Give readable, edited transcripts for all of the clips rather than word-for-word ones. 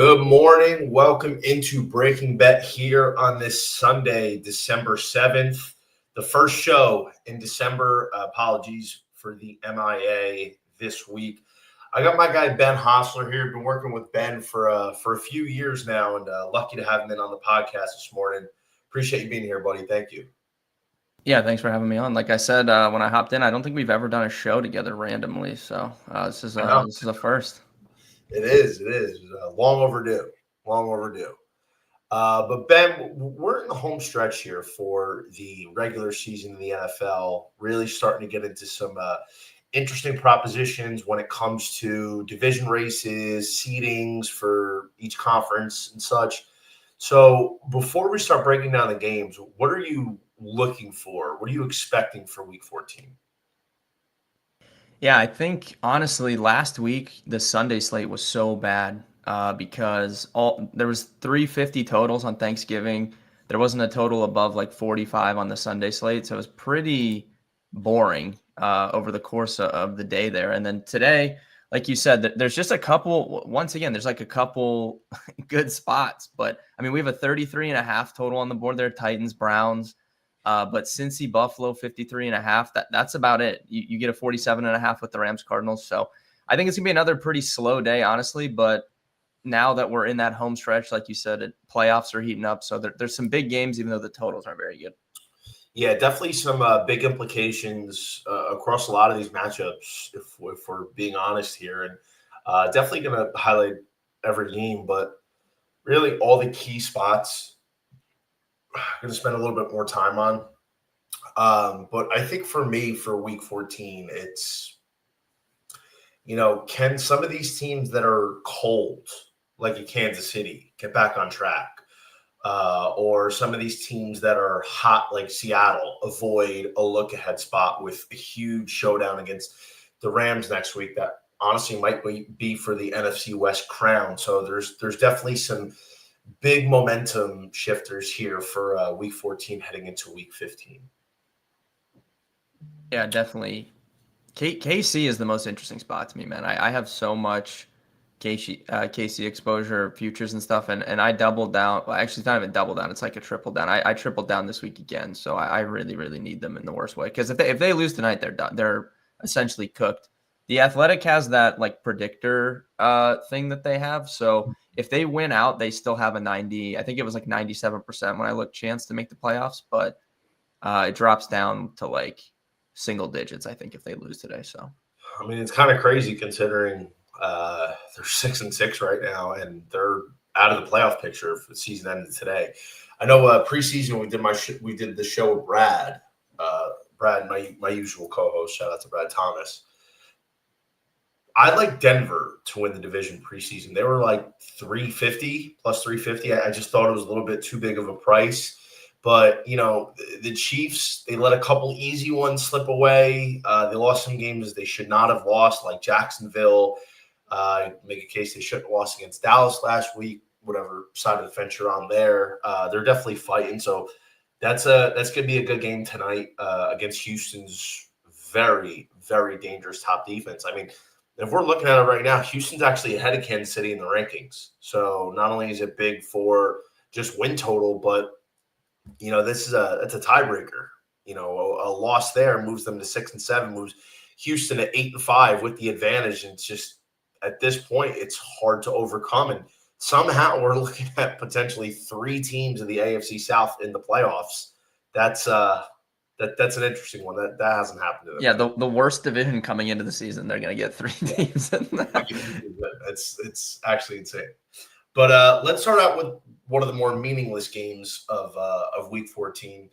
Good morning. Welcome into Breaking Bet here on this Sunday, December 7th. The first show in December. Apologies for the MIA this week. I got my guy Ben Hossler here. Been working with Ben for a few years now, and lucky to have him in on the podcast this morning. Appreciate you being here, buddy. Thank you. Yeah, thanks for having me on. Like I said when I hopped in, I don't think we've ever done a show together randomly, so this is a first. It is. Long overdue. But Ben, we're in the home stretch here for the regular season in the NFL, really starting to get into some interesting propositions when it comes to division races, seedings for each conference and such. So before we start breaking down the games, what are you looking for? What are you expecting for Week 14? Yeah, I think honestly, last week the Sunday slate was so bad because there was 350 totals on Thanksgiving. There wasn't a total above like 45 on the Sunday slate, so it was pretty boring over the course of the day there. And then today, like you said, there's just a couple. Once again, there's like a couple good spots, but I mean, we have a 33.5 total on the board there. Titans, Browns. But Cincy, Buffalo, 53.5. That's about it. You get a 47.5 with the Rams, Cardinals. So I think it's gonna be another pretty slow day, honestly. But now that we're in that home stretch, like you said, playoffs are heating up. So there's some big games, even though the totals aren't very good. Yeah, definitely some big implications across a lot of these matchups, if we're being honest here. And definitely going to highlight every game, but really all the key spots I'm going to spend a little bit more time on. But I think for me, for Week 14, it's, can some of these teams that are cold, like a Kansas City, get back on track? Or some of these teams that are hot, like Seattle, avoid a look-ahead spot with a huge showdown against the Rams next week that honestly might be for the NFC West crown. So there's definitely some big momentum shifters here for Week 14 heading into Week 15. Yeah, definitely. KC is the most interesting spot to me, man. I have so much KC exposure, futures and stuff, and I doubled down. Well, actually, it's not even double down. It's like a triple down. I tripled down this week again, so I really, really need them in the worst way. Because if they lose tonight, they're done. They're essentially cooked. The Athletic has that like predictor thing that they have. So if they win out, they still have a 90. I think it was like 97% when I looked chance to make the playoffs, but it drops down to like single digits, I think, if they lose today. So I mean, it's kind of crazy considering they're 6-6 right now, and they're out of the playoff picture if the season ended today. I know preseason we did the show with Brad, my usual co-host. Shout out to Brad Thomas. I like Denver to win the division preseason. They were like 350 plus 350. I just thought it was a little bit too big of a price. But, the Chiefs, they let a couple easy ones slip away. They lost some games they should not have lost, like Jacksonville. Make a case they shouldn't have lost against Dallas last week, whatever side of the fence you're on there. They're definitely fighting. So that's going to be a good game tonight against Houston's very, very dangerous top defense. I mean, if we're looking at it right now, Houston's actually ahead of Kansas City in the rankings. So not only is it big for just win total, but it's a tiebreaker. A loss there moves them to 6-7, moves Houston to 8-5 with the advantage. And it's just at this point, it's hard to overcome. And somehow we're looking at potentially 3 teams in the AFC South in the playoffs. That's an interesting one. That hasn't happened to them. Yeah, the worst division coming into the season, they're going to get 3 teams in that. It's actually insane. But let's start out with one of the more meaningless games of Week 14.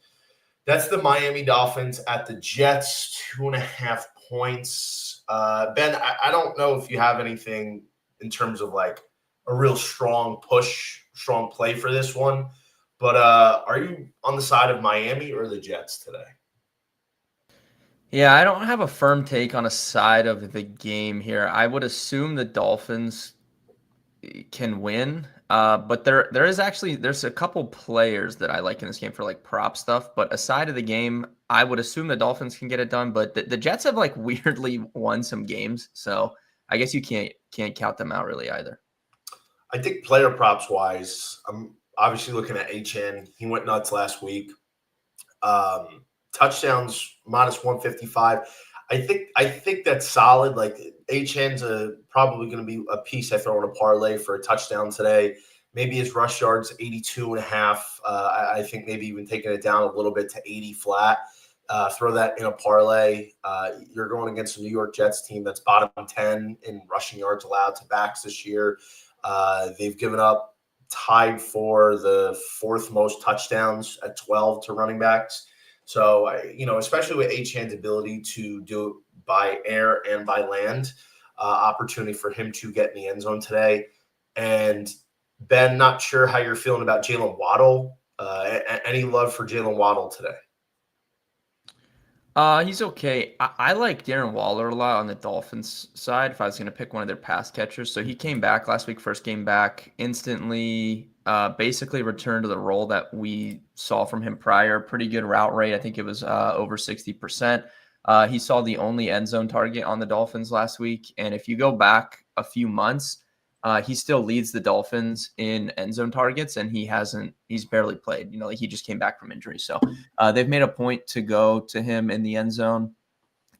That's the Miami Dolphins at the Jets, 2.5 points. Ben, I don't know if you have anything in terms of like a real strong play for this one. But are you on the side of Miami or the Jets today? Yeah, I don't have a firm take on a side of the game here. I would assume the Dolphins can win. But there's a couple players that I like in this game for like prop stuff. But aside of the game, I would assume the Dolphins can get it done. But the Jets have like weirdly won some games, so I guess you can't count them out really either. I think player props wise, I'm obviously looking at HN. He went nuts last week. Touchdowns minus 155. I think that's solid. Like HN's probably going to be a piece I throw in a parlay for a touchdown today. Maybe his rush yards 82 and a half. I think maybe even taking it down a little bit to 80 flat. Throw that in a parlay. You're going against a New York Jets team that's bottom 10 in rushing yards allowed to backs this year. They've given up tied for the fourth most touchdowns at 12 to running backs. So, especially with Achane's ability to do it by air and by land, opportunity for him to get in the end zone today. And Ben, not sure how you're feeling about Jalen Waddle. Any love for Jalen Waddle today? He's okay. I like Darren Waller a lot on the Dolphins side if I was going to pick one of their pass catchers. So he came back last week, first game back, instantly basically returned to the role that we saw from him prior. Pretty good route rate. I think it was over 60%. He saw the only end zone target on the Dolphins last week. And if you go back a few months, he still leads the Dolphins in end zone targets, and he's barely played. Like he just came back from injury. So they've made a point to go to him in the end zone.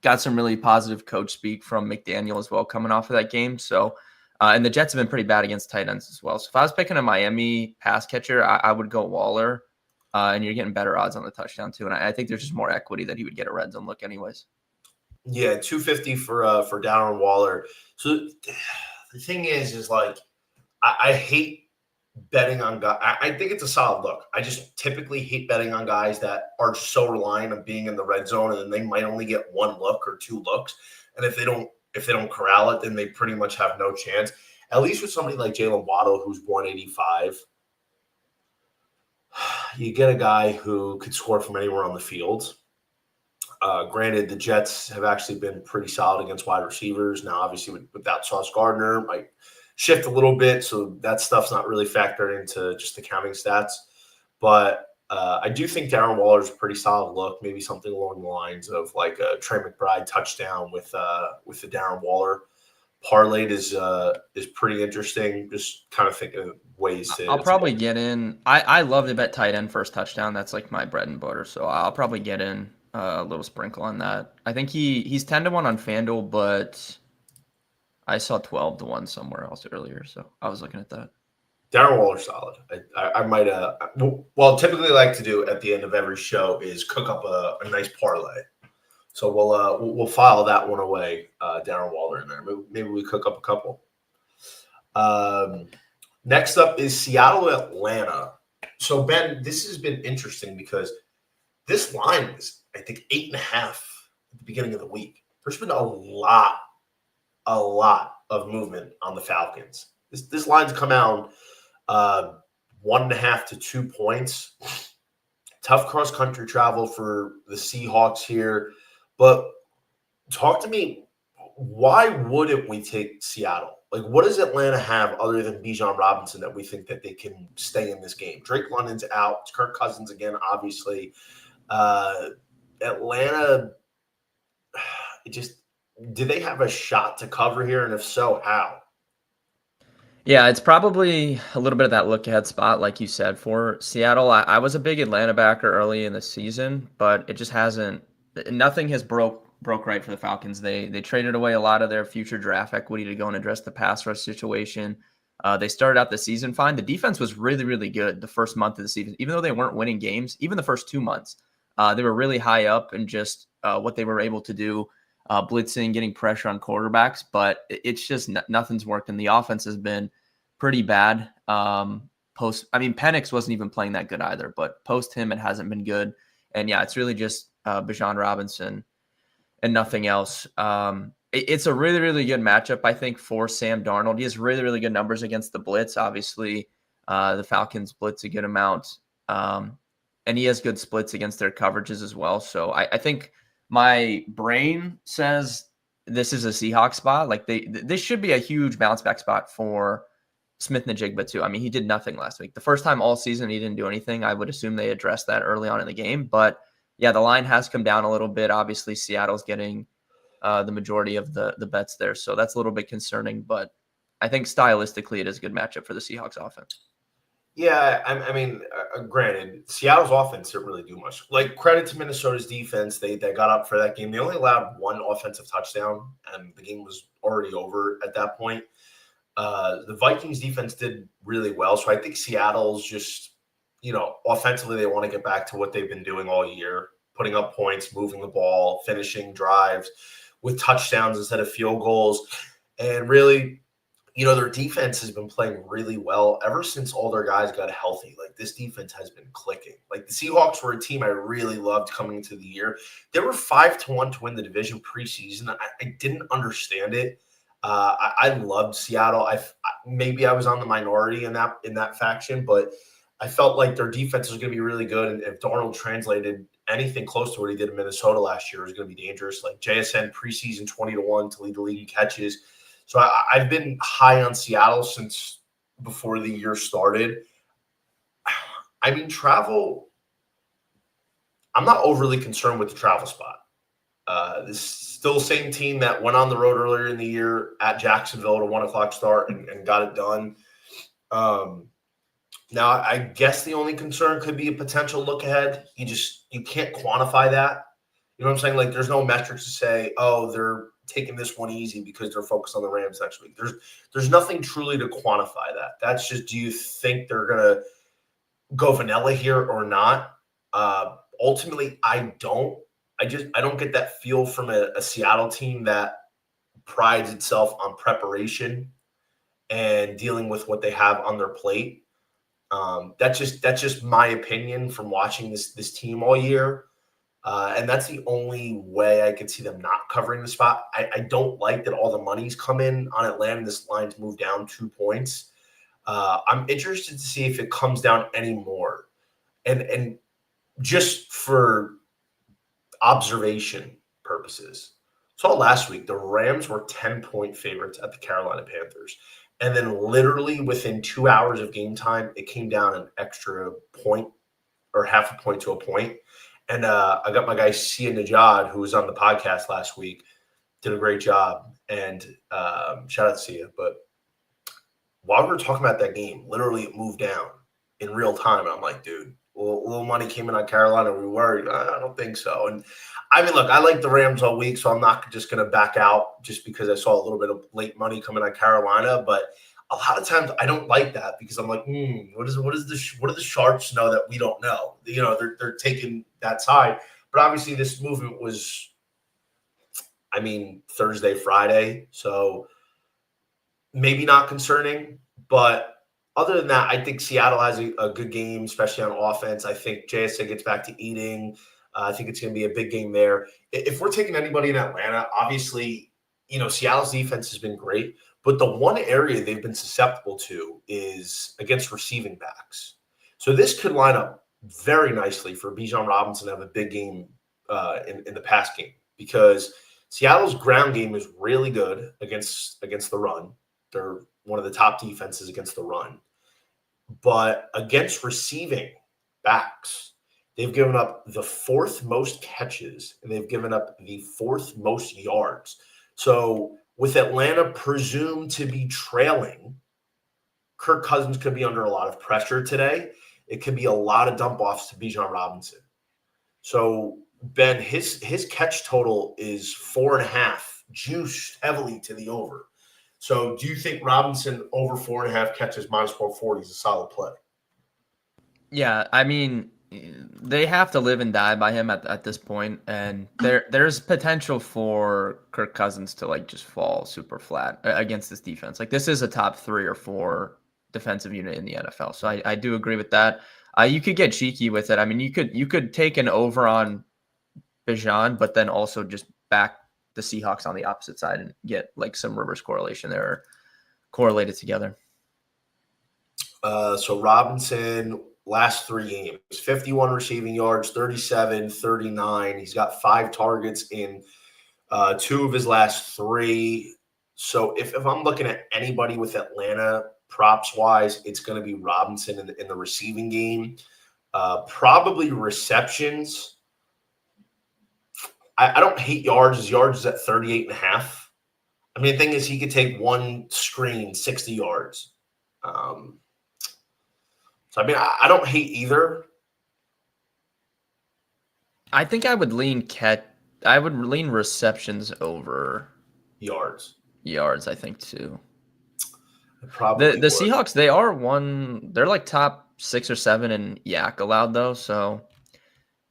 Got some really positive coach speak from McDaniel as well coming off of that game. So, and the Jets have been pretty bad against tight ends as well. So if I was picking a Miami pass catcher, I would go Waller, and you're getting better odds on the touchdown too. And I think there's just more equity that he would get a red zone look anyways. Yeah, 250 for Darren Waller. So the thing is like I hate betting on guys. I think it's a solid look. I just typically hate betting on guys that are so reliant on being in the red zone, and then they might only get one look or two looks. And if they don't corral it, then they pretty much have no chance. At least with somebody like Jalen Waddle, who's 185, you get a guy who could score from anywhere on the field. Granted, the Jets have actually been pretty solid against wide receivers. Now, obviously, without Sauce Gardner, might shift a little bit, so that stuff's not really factored into just the counting stats. But I do think Darren Waller's a pretty solid look, maybe something along the lines of like a Trey McBride touchdown with the Darren Waller. Parlayed is pretty interesting. Just kind of thinking of ways to. I'll probably get in. I love to bet tight end first touchdown. That's like my bread and butter. So I'll probably get in a little sprinkle on that. I think he's 10-1 on FanDuel, but I saw 12-1 somewhere else earlier. So I was looking at that. Darren Waller's solid. I might well typically like to do at the end of every show is cook up a nice parlay. So we'll file that one away, Darren Waller in there. Maybe we cook up a couple. Next up is Seattle, Atlanta. So Ben, this has been interesting because this line was, I think, 8.5 at the beginning of the week. There's been a lot of movement on the Falcons. This line's come out 1.5 to 2 points. Tough cross-country travel for the Seahawks here. But talk to me, why wouldn't we take Seattle? Like, what does Atlanta have other than Bijan Robinson that we think that they can stay in this game? Drake London's out. It's Kirk Cousins again, obviously. Atlanta, do they have a shot to cover here? And if so, how? Yeah, it's probably a little bit of that look-ahead spot, like you said, for Seattle. I was a big Atlanta backer early in the season, but it just hasn't – nothing has broke right for the Falcons. They traded away a lot of their future draft equity to go and address the pass rush situation. They started out the season fine. The defense was really, really good the first month of the season. Even though they weren't winning games, even the first 2 months, they were really high up in just what they were able to do, blitzing, getting pressure on quarterbacks. But it's just nothing's worked, and the offense has been pretty bad. Penix wasn't even playing that good either, but post him, it hasn't been good. And yeah, it's really just Bijan Robinson and nothing else. It's a really, really good matchup, I think, for Sam Darnold. He has really, really good numbers against the blitz. Obviously, the Falcons blitz a good amount. And he has good splits against their coverages as well. So I think my brain says this is a Seahawks spot. Like this should be a huge bounce back spot for Smith-Njigba too. I mean, he did nothing last week. The first time all season he didn't do anything. I would assume they addressed that early on in the game. But yeah, the line has come down a little bit. Obviously, Seattle's getting the majority of the bets there. So that's a little bit concerning. But I think stylistically it is a good matchup for the Seahawks offense. Yeah, I mean, granted, Seattle's offense didn't really do much. Like, credit to Minnesota's defense. They got up for that game. They only allowed one offensive touchdown, and the game was already over at that point. The Vikings defense did really well. So I think Seattle's just, offensively, they want to get back to what they've been doing all year, putting up points, moving the ball, finishing drives with touchdowns instead of field goals. And really, their defense has been playing really well ever since all their guys got healthy. Like, this defense has been clicking. Like, the Seahawks were a team I really loved coming into the year. They were 5-1 to win the division preseason. I didn't understand it. I loved Seattle. Maybe I was on the minority in that faction, but I felt like their defense was going to be really good. And if Darnold translated anything close to what he did in Minnesota last year, it was going to be dangerous. Like, JSN preseason 20-1 to lead the league in catches. So I've been high on Seattle since before the year started. I mean, travel, I'm not overly concerned with the travel spot. This is still the same team that went on the road earlier in the year at Jacksonville at a 1:00 start and got it done. Now, I guess the only concern could be a potential look ahead. You can't quantify that. You know what I'm saying? Like, there's no metrics to say, oh, they're taking this one easy because they're focused on the Rams next week. There's nothing truly to quantify that. That's just, do you think they're going to go vanilla here or not? Ultimately, I don't. I don't get that feel from a Seattle team that prides itself on preparation and dealing with what they have on their plate. That's just my opinion from watching this team all year. And that's the only way I could see them not covering the spot. I don't like that all the money's come in on Atlanta. This line's moved down 2 points. I'm interested to see if it comes down any more. And just for observation purposes, saw last week the Rams were 10-point favorites at the Carolina Panthers. And then literally within 2 hours of game time, it came down an extra point or half a point to a point. And I got my guy Sia Najad, who was on the podcast last week, did a great job. And shout out to Sia. But while we were talking about that game, literally it moved down in real time. And I'm like, dude, a little money came in on Carolina. Are we worried? I don't think so. And I mean, look, I like the Rams all week, so I'm not just going to back out just because I saw a little bit of late money coming on Carolina. But a lot of times I don't like that because I'm like, what do the sharps know that we don't know? They're taking that side. But obviously this movement was, Thursday, Friday. So maybe not concerning. But other than that, I think Seattle has a good game, especially on offense. I think JSA gets back to eating. I think it's going to be a big game there. If we're taking anybody in Atlanta, obviously, Seattle's defense has been great. But the one area they've been susceptible to is against receiving backs. So this could line up very nicely for Bijan Robinson to have a big game in the pass game because Seattle's ground game is really good against the run. They're one of the top defenses against the run. But against receiving backs, they've given up the 4th most catches and they've given up the 4th most yards. So with Atlanta presumed to be trailing, Kirk Cousins could be under a lot of pressure today. It could be a lot of dump offs to Bijan Robinson. So Ben, his catch total is 4.5, juiced heavily to the over. So do you think Robinson over 4.5 catches -140 is a solid play? Yeah, they have to live and die by him at this point, and there's potential for Kirk Cousins to just fall super flat against this defense. Like, this is a top 3 or 4 defensive unit in the NFL, so I do agree with that. You could get cheeky with it. You could take an over on Bijan, but then also just back the Seahawks on the opposite side and get some reverse correlation there, or correlated together. So Robinson, last 3 games, 51 receiving yards, 37, 39. He's got 5 targets in 2 of his last 3. So if I'm looking at anybody with Atlanta props-wise, it's going to be Robinson in the receiving game. Probably receptions. I don't hate yards. His yards is at 38.5. I mean, the thing is, he could take one screen 60 yards. So, I mean, I don't hate either. I think I would lean receptions over Yards. I think, too. I probably The would. Seahawks, they're like top 6 or 7 in yak allowed, though. So,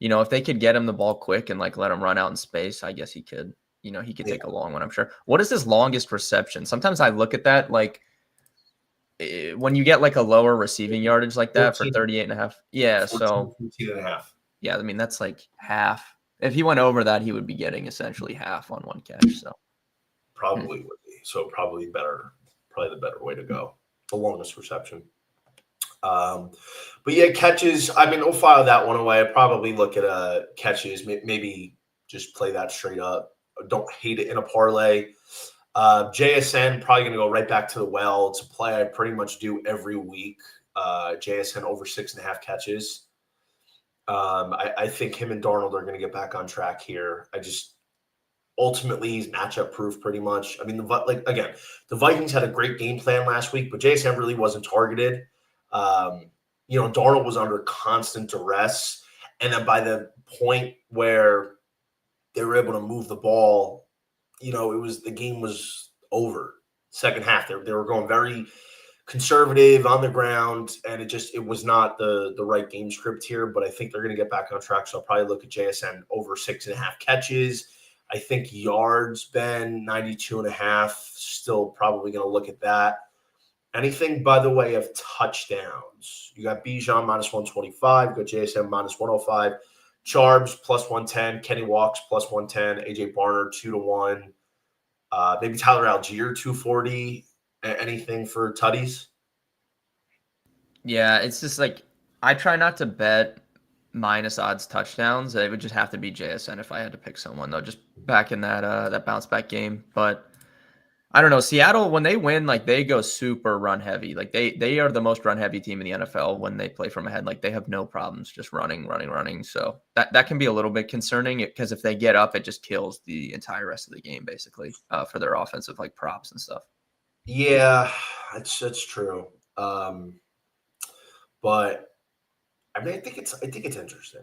if they could get him the ball quick and like let him run out in space, I guess he could, he could take a long one, I'm sure. What is his longest reception? Sometimes I look at that, like, when you get like a lower receiving yardage like that 14, for 38 and a half. Yeah. 14, So, 15 and a half. yeah, I mean, that's like half. If he went over that, he would be getting essentially half on one catch. So, Probably would be. So, probably the better way to go. The longest reception. But yeah, catches. I mean, we'll file that one away. I'd probably look at catches. Maybe just play that straight up. Don't hate it in a parlay. JSN probably going to go right back to the well. It's a play I pretty much do every week. JSN over 6.5 catches. I think him and Darnold are going to get back on track here. Ultimately he's matchup proof pretty much. I mean, the Vikings had a great game plan last week, but JSN really wasn't targeted. Darnold was under constant duress, and then by the point where they were able to move the ball, the game was over. Second half, they were going very conservative on the ground, and it was not the right game script here. But I think they're going to get back on track, so I'll probably look at JSN over 6.5 catches. I think yards, Ben, 92.5. Still probably going to look at that. Anything by the way of touchdowns, you got Bijan minus 125, you got JSN minus 105, Charbs plus 110, Kenny Walks plus 110, AJ Barner 2-1, maybe Tyler Algier 240. Anything for tutties? yeah, it's just like I try not to bet minus odds touchdowns. It would just have to be JSN if I had to pick someone, though, just back in that bounce back game. But I don't know. Seattle, when they win, like they go super run heavy. Like they are the most run heavy team in the NFL when they play from ahead. Like they have no problems just running. So that can be a little bit concerning because if they get up, it just kills the entire rest of the game basically for their offensive like props and stuff. Yeah, that's true. But I mean, I think it's interesting.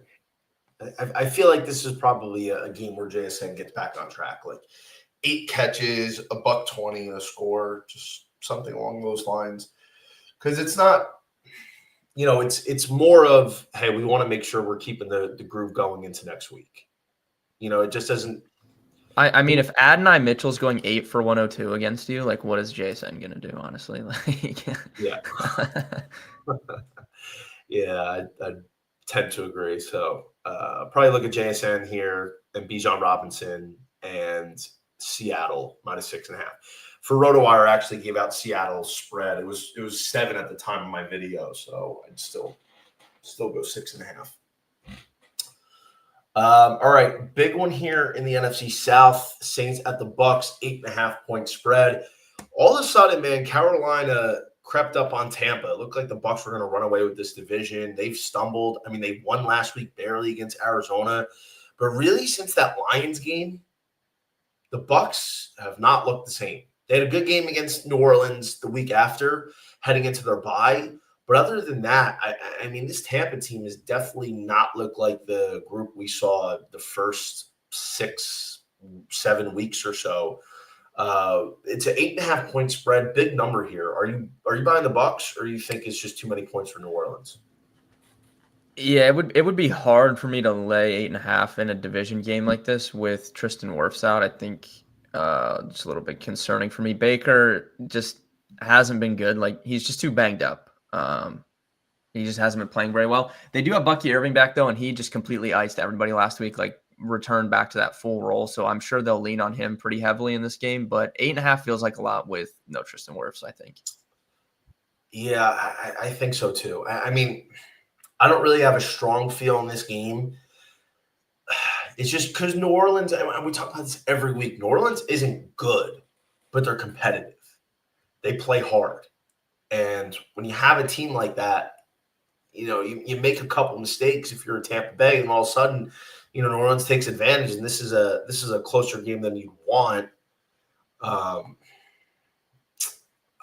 I feel like this is probably a game where JSN gets back on track. Like 8 catches, $120 and a score, just something along those lines. Because it's not, it's more of, hey, we want to make sure we're keeping the groove going into next week. It just doesn't. I mean, if Adonai Mitchell's going 8 for 102 against you, like what is JSN gonna do? Honestly, like Yeah, yeah, I tend to agree. So probably look at JSN here and Bijan Robinson and Seattle minus 6.5. For RotoWire, I actually gave out Seattle's spread. It was 7 at the time of my video, so I'd still go 6.5. All right, big one here in the NFC South. Saints at the Bucks, 8.5 point spread. All of a sudden, man, Carolina crept up on Tampa. It looked like the Bucks were going to run away with this division. They've stumbled. I mean, they won last week barely against Arizona, but really since that Lions game, the Bucks have not looked the same. They had a good game against New Orleans the week after, heading into their bye. But other than that, I mean, this Tampa team has definitely not looked like the group we saw the first 6-7 weeks or so. It's an 8.5 point spread, big number here. Are you buying the Bucks, or you think it's just too many points for New Orleans? Yeah, it would be hard for me to lay 8.5 in a division game like this with Tristan Wirfs out. I think it's a little bit concerning for me. Baker just hasn't been good. Like he's just too banged up. He just hasn't been playing very well. They do have Bucky Irving back though, and he just completely iced everybody last week. Like returned back to that full role. So I'm sure they'll lean on him pretty heavily in this game. But 8.5 feels like a lot with no Tristan Wirfs, I think. Yeah, I think so too. I mean, I don't really have a strong feel in this game. It's just because New Orleans, and we talk about this every week, New Orleans isn't good, but they're competitive. They play hard. And when you have a team like that, you make a couple mistakes if you're in Tampa Bay, and all of a sudden, New Orleans takes advantage, and this is a closer game than you want. Um,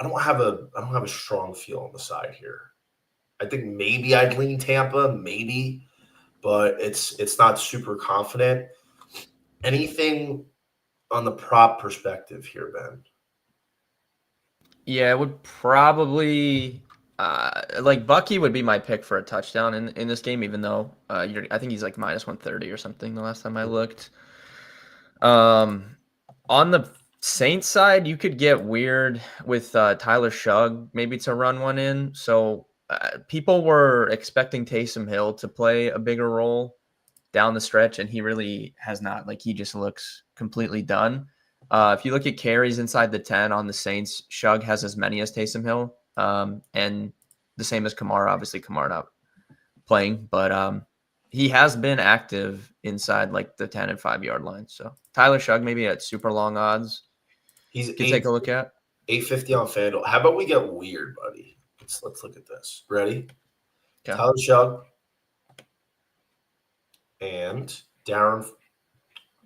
I don't have a strong feel on the side here. I think maybe I'd lean Tampa, maybe, but it's not super confident. Anything on the prop perspective here, Ben? Yeah, it would probably like Bucky would be my pick for a touchdown in this game, even though I think he's like minus 130 or something the last time I looked. On the Saints side, you could get weird with Tyler Shugg maybe to run one in. So people were expecting Taysom Hill to play a bigger role down the stretch, and he really has not. Like, he just looks completely done. If you look at carries inside the 10 on the Saints, Shugg has as many as Taysom Hill, and the same as Kamara. Obviously, Kamara not playing, but he has been active inside like the 10 and 5 yard line. So Tyler Shugg maybe at super long odds. He's You could take a look at 850 on FanDuel. How about we get weird, buddy? Let's look at this. Ready? Okay. Tyler Shugg and Darren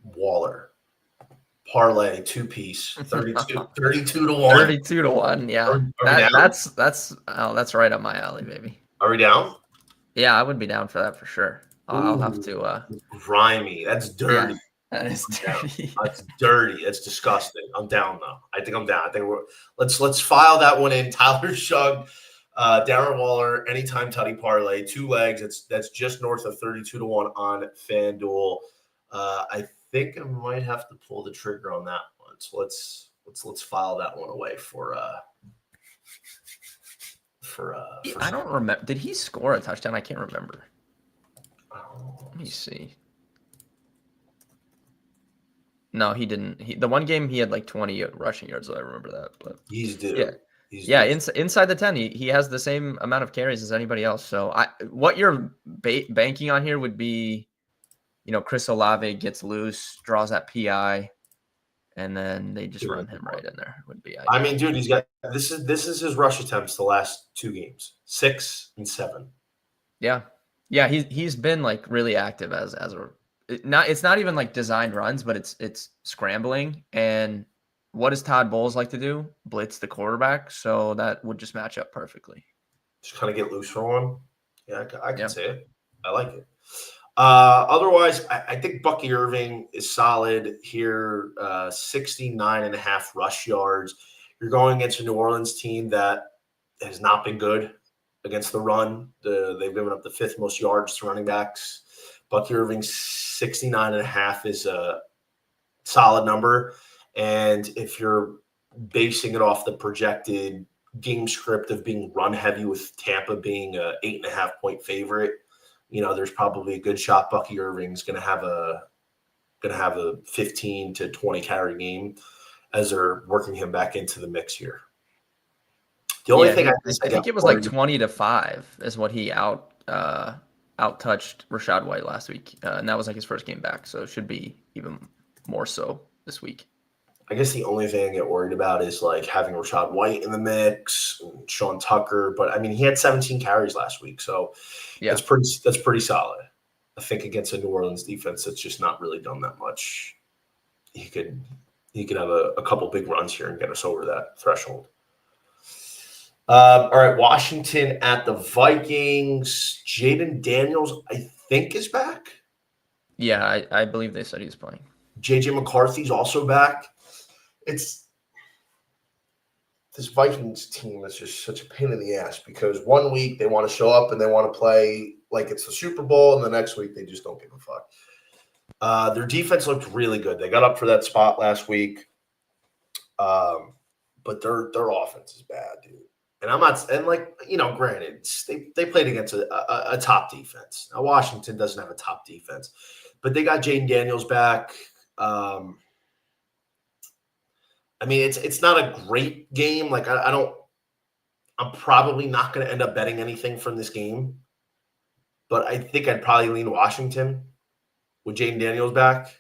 Waller. Parlay 2-piece, 32 to 1. 32 to 1. Yeah. That's right up my alley, baby. Are we down? Yeah, I would be down for that for sure. I'll have to grimy. That's dirty. Yeah, that is dirty. That's dirty. That's disgusting. I'm down though. I think I'm down. I think let's file that one in. Tyler Shugg, Darren Waller, anytime tutty parlay, 2 legs. That's just north of 32 to 1 on FanDuel. I think I might have to pull the trigger on that one. So let's file that one away for I don't remember. Did he score a touchdown? I can't remember. Let me see. No, he didn't. The one game he had like 20 rushing yards, so I remember that. But he's due. Yeah. Inside the 10, he has the same amount of carries as anybody else. So what you're banking on here would be, Chris Olave gets loose, draws that PI, and then they just run him right in there. Would be ideal. I mean, dude, he's got this is his rush attempts the last 2 games, 6 and 7. Yeah, he's been like really active as a it's not even like designed runs, but it's scrambling. And what does Todd Bowles like to do? Blitz the quarterback. So that would just match up perfectly. Just kind of get loose for one. Yeah, I can say it. I like it. Otherwise, I think Bucky Irving is solid here. 69.5 rush yards. You're going against a New Orleans team that has not been good against the run. They've given up the 5th most yards to running backs. Bucky Irving 69.5 is a solid number. And if you're basing it off the projected game script of being run heavy with Tampa being a 8.5 point favorite, there's probably a good shot Bucky Irving's going to have a 15 to 20 carry game as they're working him back into the mix here. The only thing I think it was like 20 to 5 is what he out touched Rachaad White last week, and that was like his first game back, so it should be even more so this week. I guess the only thing I get worried about is like having Rachaad White in the mix, and Sean Tucker. But I mean, he had 17 carries last week, so that's pretty solid. I think against a New Orleans defense that's just not really done that much, he could have a couple big runs here and get us over that threshold. All right, Washington at the Vikings. Jaden Daniels, I think, is back. Yeah, I believe they said he's playing. JJ McCarthy's also back. It's this Vikings team is just such a pain in the ass because one week they want to show up and they want to play like it's the Super Bowl, and the next week they just don't give a fuck. Their defense looked really good. They got up for that spot last week, but their offense is bad, dude. And I'm not, and like, granted, they played against a top defense. Now, Washington doesn't have a top defense, but they got Jaden Daniels back. I mean, it's not a great game. Like, I'm probably not going to end up betting anything from this game, but I think I'd probably lean Washington with Jaden Daniels back.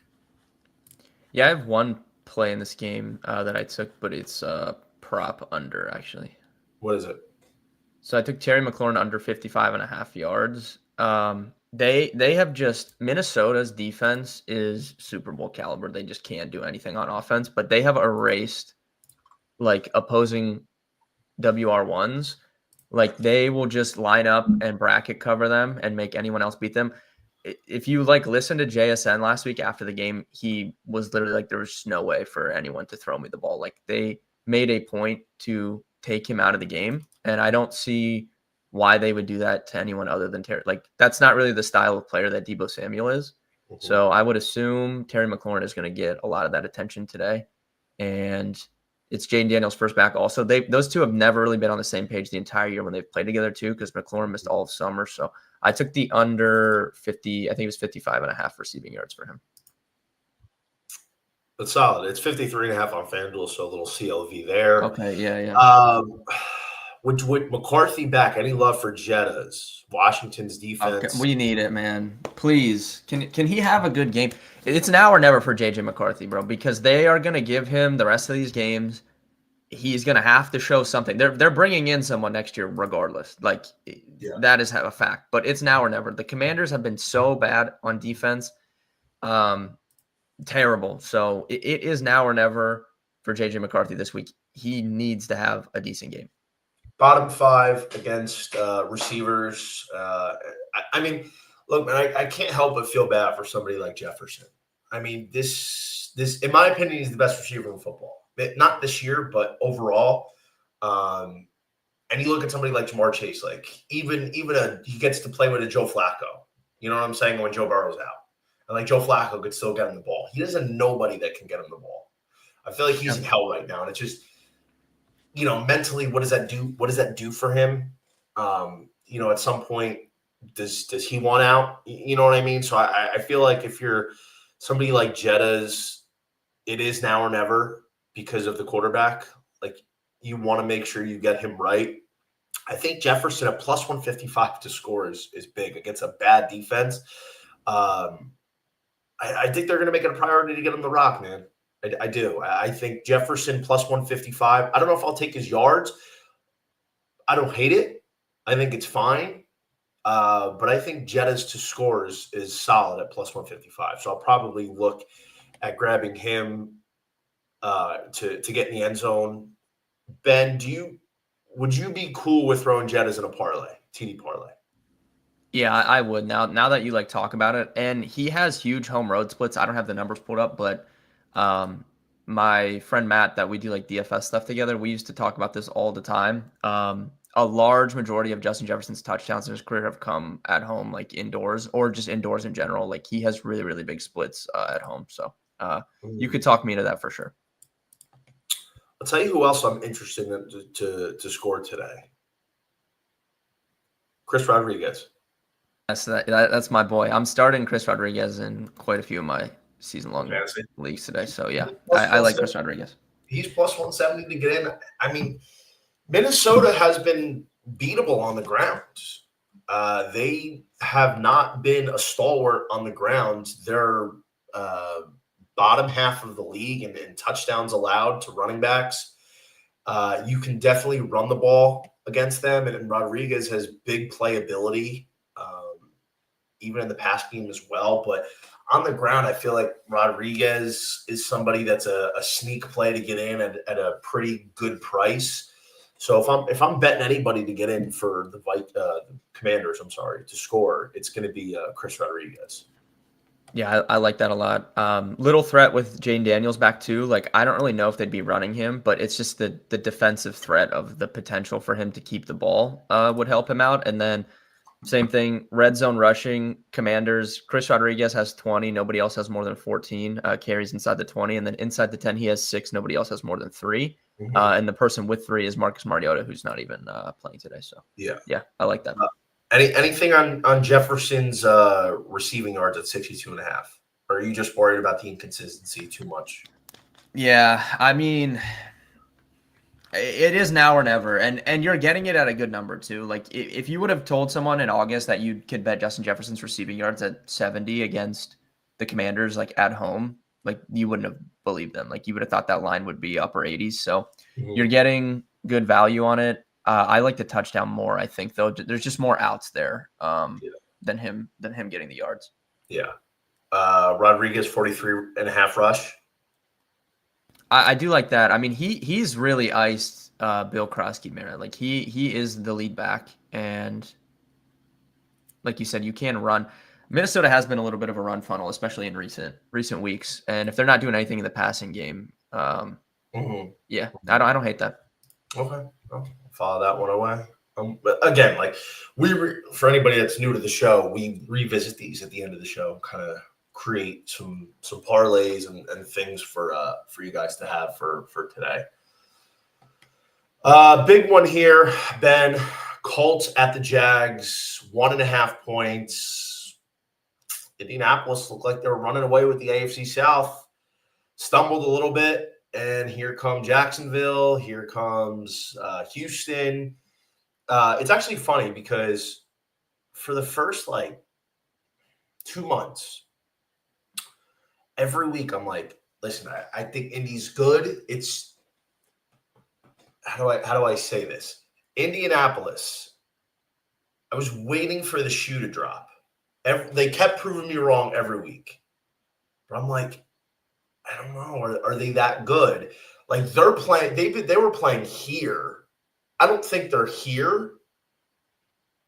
Yeah, I have one play in this game that I took, but it's prop under, actually. What is it? So I took Terry McLaurin under 55.5 yards. They have just Minnesota's defense is Super Bowl caliber. They just can't do anything on offense, but they have erased like opposing WR1s. Like they will just line up and bracket cover them and make anyone else beat them. If you like listen to JSN last week after the game, he was literally like, there was no way for anyone to throw me the ball. Like they made a point to take him out of the game. And I don't see why they would do that to anyone other than Terry. Like that's not really the style of player that Deebo Samuel is. Mhm. So I would assume Terry McLaurin is going to get a lot of that attention today. And it's Jaden Daniels' first back also. Those two have never really been on the same page the entire year when they've played together too, because McLaurin missed all of summer. So I took the under 50, I think it was 55.5 receiving yards for him. That's solid. It's 53.5 on FanDuel, so a little CLV there. Okay, yeah. With McCarthy back, any love for Jetta's Washington's defense? Okay, we need it, man. Please, can he have a good game? It's now or never for JJ McCarthy, bro, because they are gonna give him the rest of these games. He's gonna have to show something. They're bringing in someone next year, regardless. Like that is a fact. But it's now or never. The Commanders have been so bad on defense, terrible. So it is now or never for JJ McCarthy this week. He needs to have a decent game. Bottom 5 against receivers. I mean, look, man, I can't help but feel bad for somebody like Jefferson. I mean, this, in my opinion, is the best receiver in football. Not this year, but overall. And you look at somebody like Jamar Chase, like even he gets to play with a Joe Flacco. You know what I'm saying? When Joe Burrow's out, and like Joe Flacco could still get him the ball. He doesn't nobody that can get him the ball. I feel like he's in hell right now, and it's just, mentally, what does that do? What does that do for him? At some point, does he want out? You know what I mean? So I feel like if you're somebody like Jetta's, it is now or never because of the quarterback. Like you want to make sure you get him right. I think Jefferson at plus 155 to score is big against a bad defense. I think they're going to make it a priority to get him the rock, man. I do. I think Jefferson plus 155. I don't know if I'll take his yards. I don't hate it. I think it's fine. But I think Jetta's to score is solid at plus 155. So I'll probably look at grabbing him to get in the end zone. Ben, would you be cool with throwing Jetta's in a parlay, TD parlay? Yeah, I would now that you like talk about it. And he has huge home road splits. I don't have the numbers pulled up, but my friend Matt that we do like DFS stuff together, we used to talk about this all the time. A large majority of Justin Jefferson's touchdowns in his career have come at home, like indoors or just indoors in general. Like he has really, really big splits at home. So you could talk me into that for sure. I'll tell you who else I'm interested in to score today. Chris Rodriguez. That's my boy. I'm starting Chris Rodriguez in quite a few of my season-long leagues today. So, yeah, I like Chris Rodriguez. He's plus 170 to get in. I mean, Minnesota has been beatable on the ground. They have not been a stalwart on the ground. They're bottom half of the league in touchdowns allowed to running backs. You can definitely run the ball against them, and Rodriguez has big playability, even in the pass game as well. But on the ground, I feel like Rodriguez is somebody that's a sneak play to get in at a pretty good price. So if I'm betting anybody to get in for the Commanders, to score, it's going to be Chris Rodriguez. Yeah, I like that a lot. Little threat with Jaden Daniels back too. Like I don't really know if they'd be running him, but it's just the defensive threat of the potential for him to keep the ball would help him out. And then same thing, red zone rushing, Commanders. Chris Rodriguez has 20. Nobody else has more than 14 carries inside the 20. And then inside the 10, he has 6. Nobody else has more than 3. Mm-hmm. And the person with 3 is Marcus Mariota, who's not even playing today. So, yeah, I like that. Anything on Jefferson's receiving yards at 62.5? Or are you just worried about the inconsistency too much? Yeah, I mean, it is now or never, and you're getting it at a good number too. Like if you would have told someone in August that you could bet Justin Jefferson's receiving yards at 70 against the Commanders, like at home, like you wouldn't have believed them. Like you would have thought that line would be upper 80s. So you're getting good value on it. I like the touchdown more. I think though, there's just more outs there. than him getting the yards. Yeah. Rodriguez 43.5 rush. I do like that. I mean, he's really iced Bill Krosky, man. Like he is the lead back, and like you said, you can run. Minnesota has been a little bit of a run funnel, especially in recent weeks. And if they're not doing anything in the passing game, yeah, I don't hate that. Okay, I'll follow that one away. But again, like for anybody that's new to the show, we revisit these at the end of the show, kind of create some parlays and things for you guys to have for today. Big one here, Ben. Colts at the Jags, 1.5 points. Indianapolis looked like they were running away with the AFC South. Stumbled a little bit, and here comes Jacksonville. Here comes Houston. It's actually funny because for the first 2 months, every week I'm like, listen, I think Indy's good. It's how do I say this? Indianapolis. I was waiting for the shoe to drop. They kept proving me wrong every week, but I'm like, I don't know. Are they that good? Like they're playing. They were playing here. I don't think they're here,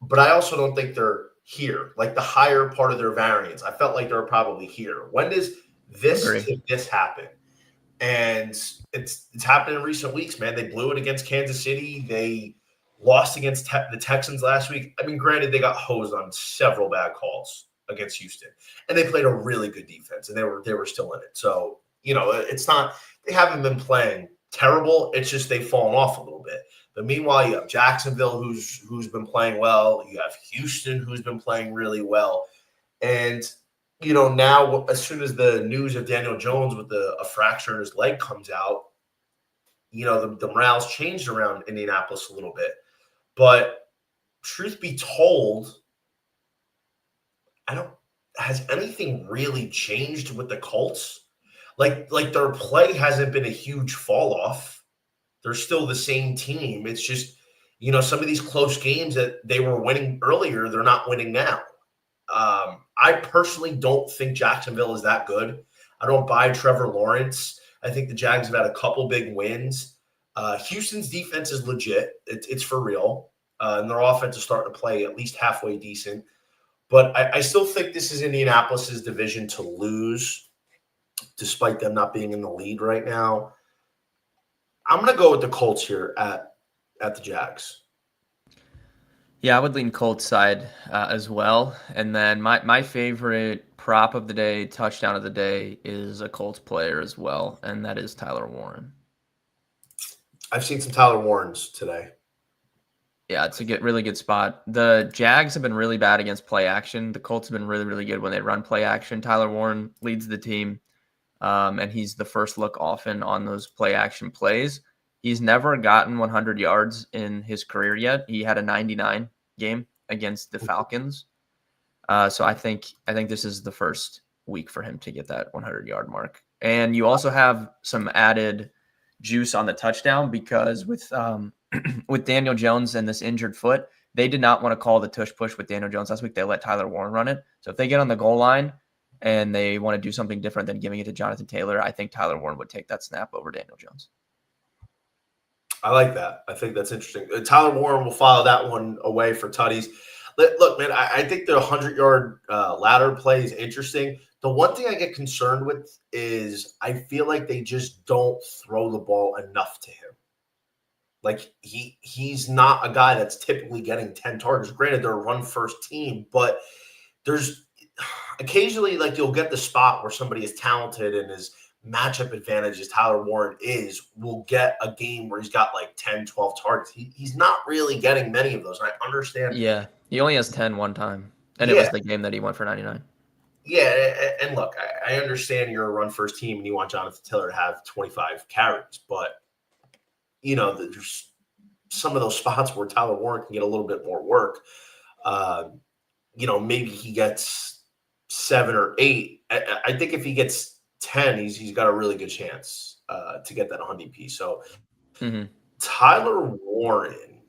but I also don't think they're here. Like the higher part of their variance, I felt like they were probably here. When does this happen? And it's happened in recent weeks, man. They blew it against Kansas City. They lost against the Texans last week. I mean, granted, they got hosed on several bad calls against Houston, and they played a really good defense, and they were still in it. So it's not they haven't been playing terrible. It's just they've fallen off a little bit. But meanwhile, you have Jacksonville who's been playing well. You have Houston who's been playing really well, and now as soon as the news of Daniel Jones with a fracture in his leg comes out, the morale's changed around Indianapolis a little bit. But truth be told, has anything really changed with the Colts? Like their play hasn't been a huge fall off. They're still the same team. It's just, some of these close games that they were winning earlier, they're not winning now. I personally don't think Jacksonville is that good. I don't buy Trevor Lawrence. I think the Jags have had a couple big wins. Houston's defense is legit. It's for real. And their offense is starting to play at least halfway decent. But I still think this is Indianapolis's division to lose, despite them not being in the lead right now. I'm going to go with the Colts here at the Jags. Yeah, I would lean Colts side as well. And then my favorite prop of the day, touchdown of the day, is a Colts player as well, and that is Tyler Warren. I've seen some Tyler Warrens today. Yeah, it's a really good spot. The Jags have been really bad against play action. The Colts have been really, really good when they run play action. Tyler Warren leads the team, and he's the first look often on those play action plays. He's never gotten 100 yards in his career yet. He had a 99 game against the Falcons. So I think this is the first week for him to get that 100-yard mark. And you also have some added juice on the touchdown because with Daniel Jones and this injured foot, they did not want to call the tush push with Daniel Jones last week. They let Tyler Warren run it. So if they get on the goal line and they want to do something different than giving it to Jonathan Taylor, I think Tyler Warren would take that snap over Daniel Jones. I like that. I think that's interesting. Tyler Warren will file that one away for tutties. Look, man, I think the 100-yard ladder play is interesting. The one thing I get concerned with is I feel like they just don't throw the ball enough to him. Like he's not a guy that's typically getting 10 targets. Granted, they're a run-first team, but there's occasionally you'll get the spot where somebody is talented and his matchup advantage as Tyler Warren will get a game where he's got 10, 12 targets. He's not really getting many of those. I understand. Yeah, he only has 10 one time, and it was the game that he went for 99. Yeah, and look, I understand you're a run-first team and you want Jonathan Taylor to have 25 carries, but there's some of those spots where Tyler Warren can get a little bit more work. Maybe he gets 7 or 8. I think if he gets 10, he's got a really good chance to get that 100p. So Tyler Warren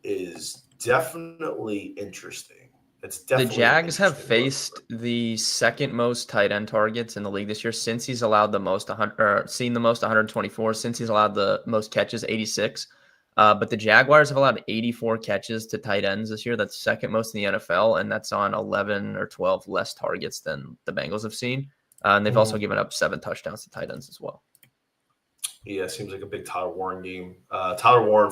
is definitely interesting. It's The definitely an Jags have interesting look. faced the second most tight end targets in the league this year since he's allowed the most 100, or seen the most 124, since he's allowed the most catches, 86. But the Jaguars have allowed 84 catches to tight ends this year. That's second most in the NFL, and that's on 11 or 12 less targets than the Bengals have seen. And they've also given up 7 touchdowns to tight ends as well. Yeah, seems like a big Tyler Warren game. Tyler Warren,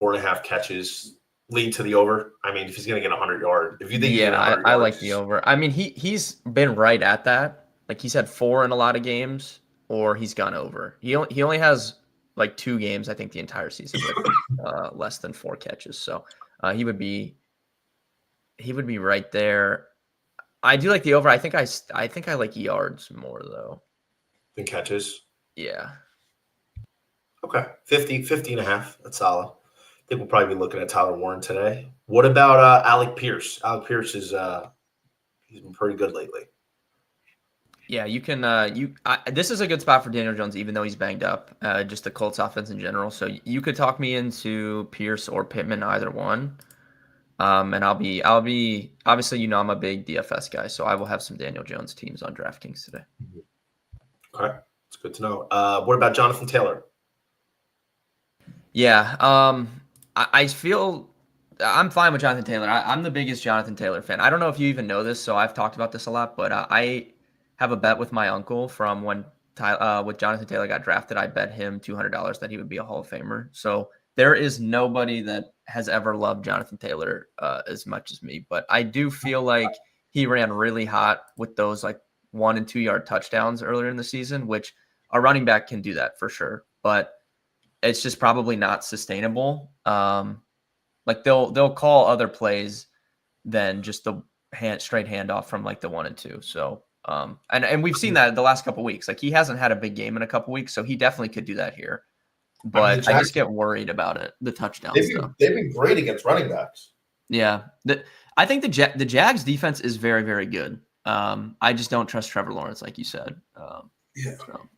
4.5 catches, lean to the over. I mean, if he's going to get 100 yards, if you think he's going to get 100 I yards, like the over. I mean, he's been right at that. Like he's had 4 in a lot of games, or he's gone over. He only has like 2 games, I think, the entire season with less than 4 catches. So he would be right there. I do like the over. I think I like yards more though. than catches. Yeah. Okay, 50 and a half. That's solid. I think we'll probably be looking at Tyler Warren today. What about Alec Pierce? Alec Pierce is he's been pretty good lately. Yeah, you can. This is a good spot for Daniel Jones, even though he's banged up. Just the Colts offense in general. So you could talk me into Pierce or Pittman, either one. And I'll be obviously, I'm a big DFS guy, so I will have some Daniel Jones teams on DraftKings today. Okay, it's good to know. What about Jonathan Taylor? Yeah, I feel I'm fine with Jonathan Taylor. I'm the biggest Jonathan Taylor fan. I don't know if you even know this, so I've talked about this a lot, but I have a bet with my uncle from when with Jonathan Taylor got drafted. I bet him $200 that he would be a Hall of Famer. So there is nobody that has ever loved Jonathan Taylor as much as me, but I do feel like he ran really hot with those like 1 and 2 yard touchdowns earlier in the season, which a running back can do that for sure, but it's just probably not sustainable. Like they'll call other plays than just the straight handoff from like the 1 and 2. So and we've seen that the last couple of weeks. Like he hasn't had a big game in a couple of weeks, so he definitely could do that here. But I just get worried about it, the touchdown stuff. They've been great against running backs. Yeah, I think the Jags defense is very, very good. I just don't trust Trevor Lawrence, like you said. So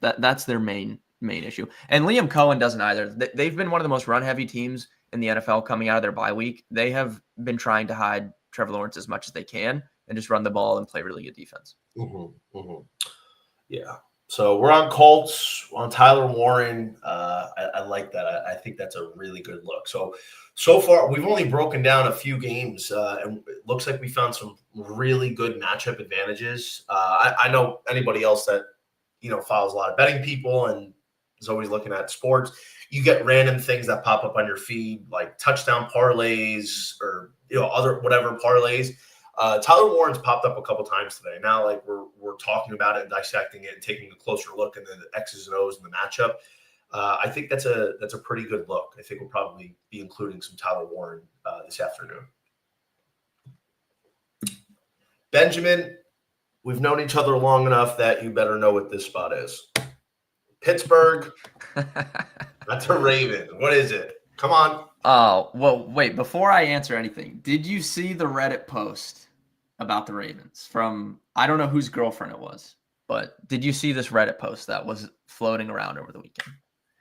that's their main issue. And Liam Cohen doesn't either. They've been one of the most run-heavy teams in the NFL coming out of their bye week. They have been trying to hide Trevor Lawrence as much as they can and just run the ball and play really good defense. Yeah. So we're on Colts, on Tyler Warren. I like that. I think that's a really good look. So far, we've only broken down a few games, and it looks like we found some really good matchup advantages. I know anybody else that follows a lot of betting people and is always looking at sports. You get random things that pop up on your feed, like touchdown parlays or other whatever parlays. Tyler Warren's popped up a couple times today. Now, like we're talking about it and dissecting it and taking a closer look and the X's and O's in the matchup. I think that's a pretty good look. I think we'll probably be including some Tyler Warren this afternoon. Benjamin, we've known each other long enough that you better know what this spot is. Pittsburgh. That's a Raven. What is it? Come on. Oh, well, wait. Before I answer anything, did you see the Reddit post about the Ravens from, I don't know whose girlfriend it was, but did you see this Reddit post that was floating around over the weekend?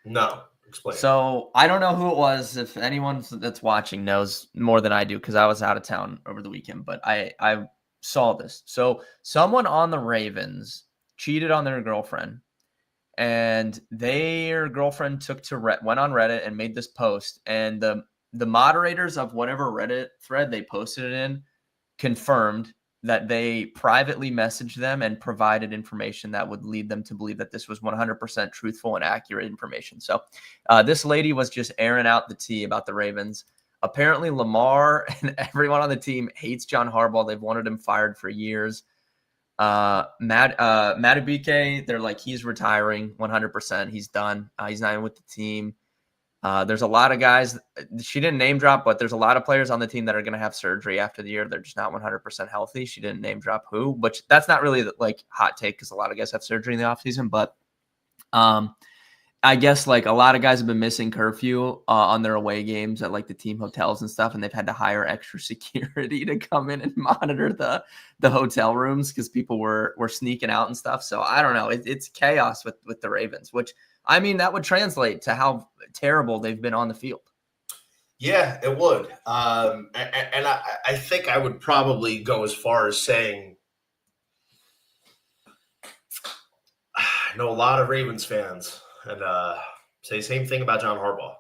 No. Explain. So I don't know who it was. If anyone that's watching knows more than I do, because I was out of town over the weekend, but I saw this. So someone on the Ravens cheated on their girlfriend, and their girlfriend went on Reddit and made this post, and the moderators of whatever Reddit thread they posted it in confirmed that they privately messaged them and provided information that would lead them to believe that this was 100% truthful and accurate information. So this lady was just airing out the tea about the Ravens. Apparently Lamar and everyone on the team hates John Harbaugh. They've wanted him fired for years. Madubuike, they're like, he's retiring 100%. He's done. He's not even with the team. There's a lot of guys. She didn't name drop, but there's a lot of players on the team that are going to have surgery after the year. They're just not 100% healthy. She didn't name drop who, which that's not really like hot take because a lot of guys have surgery in the offseason. But I guess like a lot of guys have been missing curfew on their away games at like the team hotels and stuff, and they've had to hire extra security to come in and monitor the hotel rooms because people were sneaking out and stuff. So I don't know. It's chaos with the Ravens, which I mean that would translate to how terrible they've been on the field. Yeah, it would. And I think I would probably go as far as saying I know a lot of Ravens fans and say the same thing about John Harbaugh.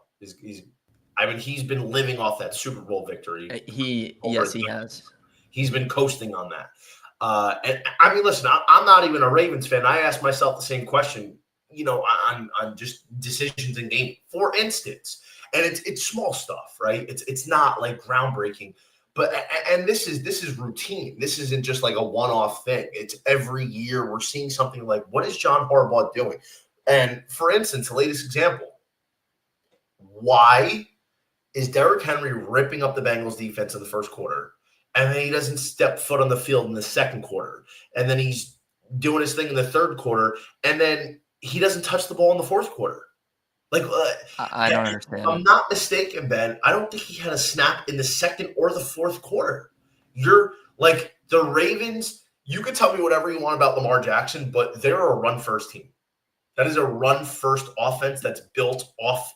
I mean, he's been living off that Super Bowl victory. Yes, he has. He's been coasting on that. And I mean, listen, I'm not even a Ravens fan. I ask myself the same question, on just decisions in game. For instance, and it's small stuff, right? It's not like groundbreaking, but and this is routine. This isn't just like a one-off thing. It's every year we're seeing something like, what is John Harbaugh doing? And for instance, the latest example, why is Derrick Henry ripping up the Bengals defense in the first quarter, and then he doesn't step foot on the field in the second quarter, and then he's doing his thing in the third quarter, and then he doesn't touch the ball in the fourth quarter? Like, I don't understand. If I'm not mistaken, Ben, I don't think he had a snap in the second or the fourth quarter. You're like the Ravens. You could tell me whatever you want about Lamar Jackson, but they're a run-first team. That is a run-first offense that's built off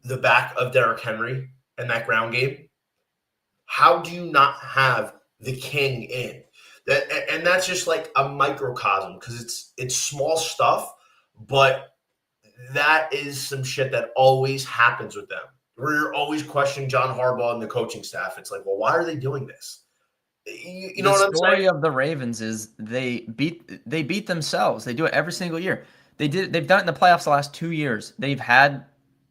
the back of Derrick Henry and that ground game. How do you not have the king in? And that's just like a microcosm because it's small stuff, but that is some shit that always happens with them. Where you're always questioning John Harbaugh and the coaching staff. It's like, well, why are they doing this? You know what I'm saying? The story of the Ravens is they beat themselves. They do it every single year. They've done it in the playoffs the last 2 years. They've had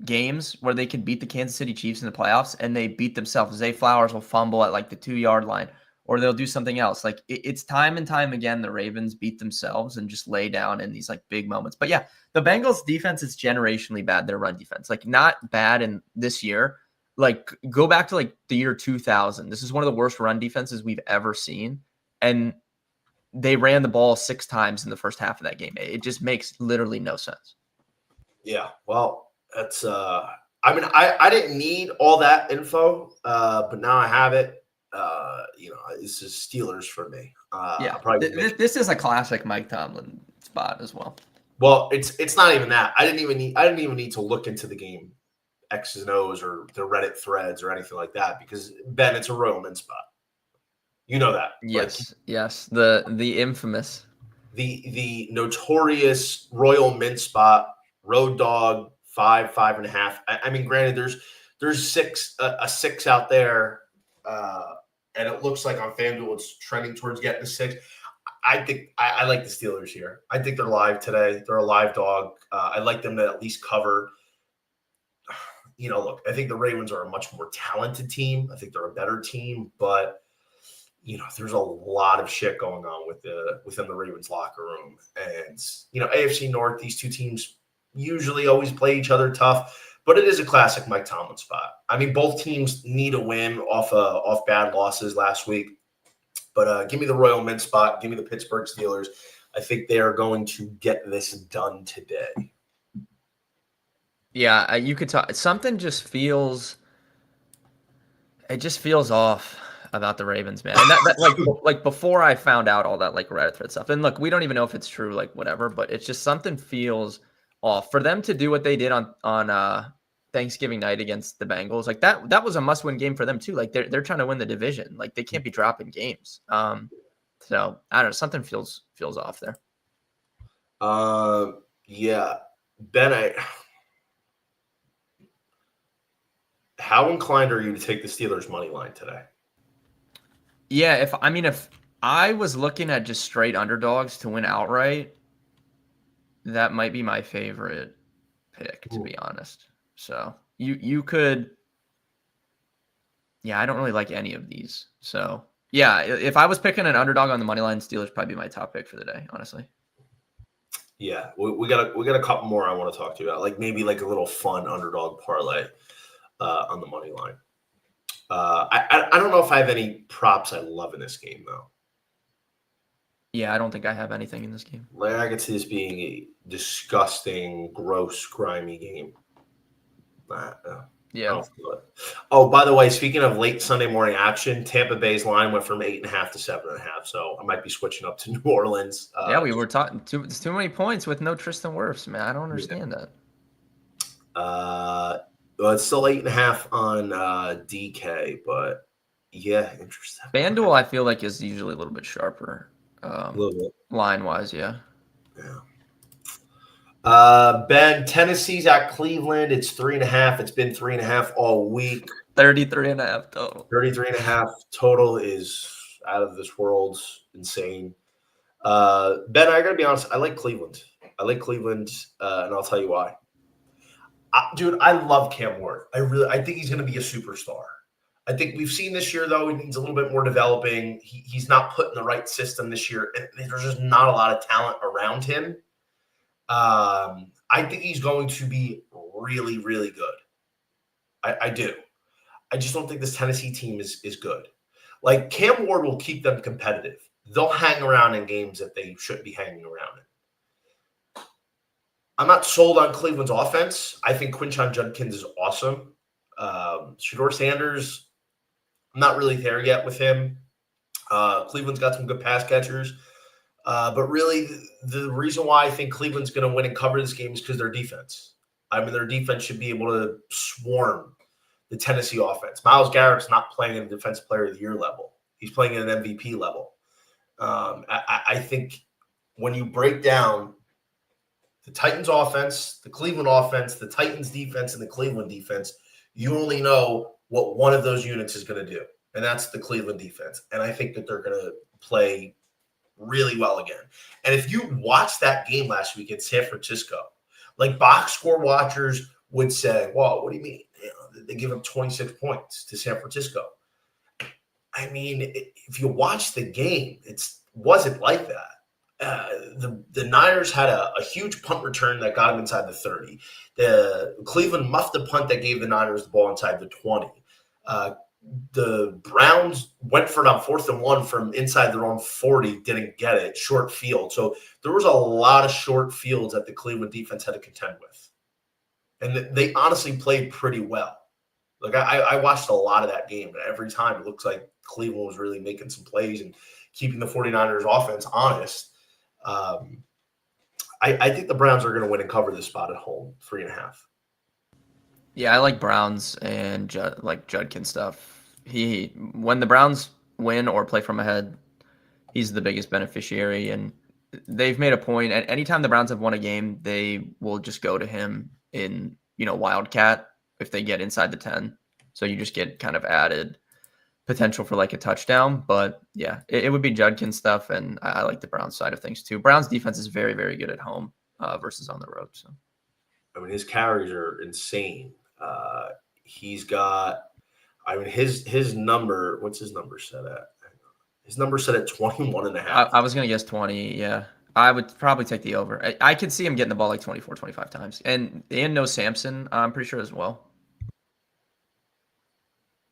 games where they could beat the Kansas City Chiefs in the playoffs, and they beat themselves. Zay Flowers will fumble at like the 2-yard line, or they'll do something else. Like it's time and time again, the Ravens beat themselves and just lay down in these like big moments. But yeah, the Bengals defense is generationally bad. Their run defense, like not bad in this year. Like go back to like the year 2000. This is one of the worst run defenses we've ever seen. And they ran the ball 6 times in the first half of that game. It just makes literally no sense. Yeah. Well, that's I mean, I didn't need all that info, but now I have it. This is Steelers for me. Yeah, this is a classic Mike Tomlin spot as well. Well, it's not even that. I didn't even need to look into the game X's and O's or the Reddit threads or anything like that because Ben, it's a Royal Mint spot. You know that. Yes, yes. The infamous, the notorious Royal Mint spot, road dog, 5.5. I mean, granted, there's a 6 out there. And it looks like on FanDuel it's trending towards getting a 6. I think I like the Steelers here. I think they're live today. They're a live dog. I like them to at least cover. Look, I think the Ravens are a much more talented team. I think they're a better team, but there's a lot of shit going on within the Ravens locker room. And AFC North, these two teams usually always play each other tough. But it is a classic Mike Tomlin spot. I mean, both teams need a win off bad losses last week. But give me the Royal Mint spot. Give me the Pittsburgh Steelers. I think they are going to get this done today. Yeah, you could talk. Something just feels. It just feels off about the Ravens, man. And that like before I found out all that like Reddit thread stuff. And look, we don't even know if it's true, like whatever. But it's just something feels off for them to do what they did on Thanksgiving night against the Bengals. Like that was a must-win game for them too. Like they're trying to win the division. Like they can't be dropping games. So I don't know. Something feels off there. Yeah, Ben. How inclined are you to take the Steelers money line today? Yeah, if I was looking at just straight underdogs to win outright, that might be my favorite pick, to be honest. So you could, yeah, I don't really like any of these. So yeah, if I was picking an underdog on the money line, Steelers probably be my top pick for the day, honestly. Yeah, we got a couple more I want to talk to you about, like maybe like a little fun underdog parlay on the money line. I don't know if I have any props I love in this game though. Yeah, I don't think I have anything in this game. Like I could see this being a disgusting, gross, grimy game. Yeah. Oh, by the way, speaking of late Sunday morning action, Tampa Bay's line went from 8.5 to 7.5. So I might be switching up to New Orleans. Yeah, we were talking too many points with no Tristan Wirfs, man. I don't understand that. Well, it's still 8.5 on DK, but yeah, interesting. FanDuel, I feel like, is usually a little bit sharper, A little bit. line wise. Yeah. Yeah. Ben, Tennessee's at Cleveland. It's 3.5. It's been 3.5 all week. 33.5 total. 33.5 total is out of this world. Insane. Ben, I gotta be honest. I like Cleveland. And I'll tell you why. Dude, I love Cam Ward. I think he's gonna be a superstar. I think we've seen this year, though, he needs a little bit more developing. He's not put in the right system this year. And there's just not a lot of talent around him. I think he's going to be really, really good. I do. I just don't think this Tennessee team is good. Like, Cam Ward will keep them competitive. They'll hang around in games that they shouldn't be hanging around in. I'm not sold on Cleveland's offense. I think Quinshon Judkins is awesome. Shedeur Sanders, I'm not really there yet with him. Cleveland's got some good pass catchers. But really, the reason why I think Cleveland's going to win and cover this game is because their defense. I mean, their defense should be able to swarm the Tennessee offense. Myles Garrett's not playing at a Defensive Player of the Year level. He's playing at an MVP level. I think when you break down the Titans offense, the Cleveland offense, the Titans defense, and the Cleveland defense, you only know what one of those units is going to do, and that's the Cleveland defense. And I think that they're going to play really well again. And if you watched that game last week in San Francisco, like box score watchers would say, "Well, what do you mean? You know, they give up 26 points to San Francisco." I mean, if you watch the game, it wasn't like that. The Niners had a huge punt return that got them inside the 30. The Cleveland muffed the punt that gave the Niners the ball inside the 20. The Browns went for it on 4th and 1 from inside their own 40, didn't get it, short field. So there was a lot of short fields that the Cleveland defense had to contend with. And they honestly played pretty well. Like I watched a lot of that game, and every time it looks like Cleveland was really making some plays and keeping the 49ers offense honest. I think the Browns are going to win and cover this spot at home, 3.5. Yeah, I like Browns and Judkins stuff. When the Browns win or play from ahead, he's the biggest beneficiary, and they've made a point. And anytime the Browns have won a game, they will just go to him in Wildcat if they get inside the 10. So you just get kind of added potential for like a touchdown. But yeah, it would be Judkins stuff, and I like the Browns side of things too. Browns defense is very, very good at home versus on the road. So I mean, his carries are insane. He's got, I mean, his number, what's his number set at? His number set at 21.5. I was going to guess 20. Yeah. I would probably take the over. I could see him getting the ball like 24, 25 times. And no Sampson, I'm pretty sure as well.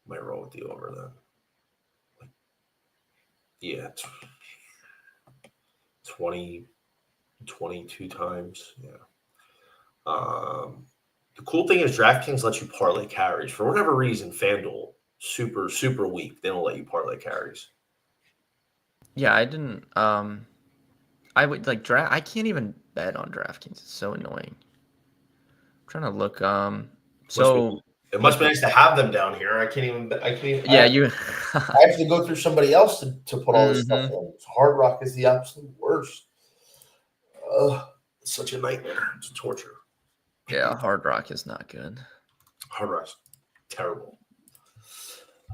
Might roll with the over then. Yeah. 22 times. Yeah. The cool thing is DraftKings lets you parlay carries. For whatever reason, FanDuel, super, super weak. They don't let you parlay carries. Yeah, I didn't. I would like draft. I can't even bet on DraftKings. It's so annoying. I'm trying to look. So it must be nice to have them down here. I can't even. Yeah, you. I have to go through somebody else to put all this stuff in. Hard Rock is the absolute worst. It's such a nightmare. It's a torture. Yeah, Hard Rock is not good. Hard Rock's terrible.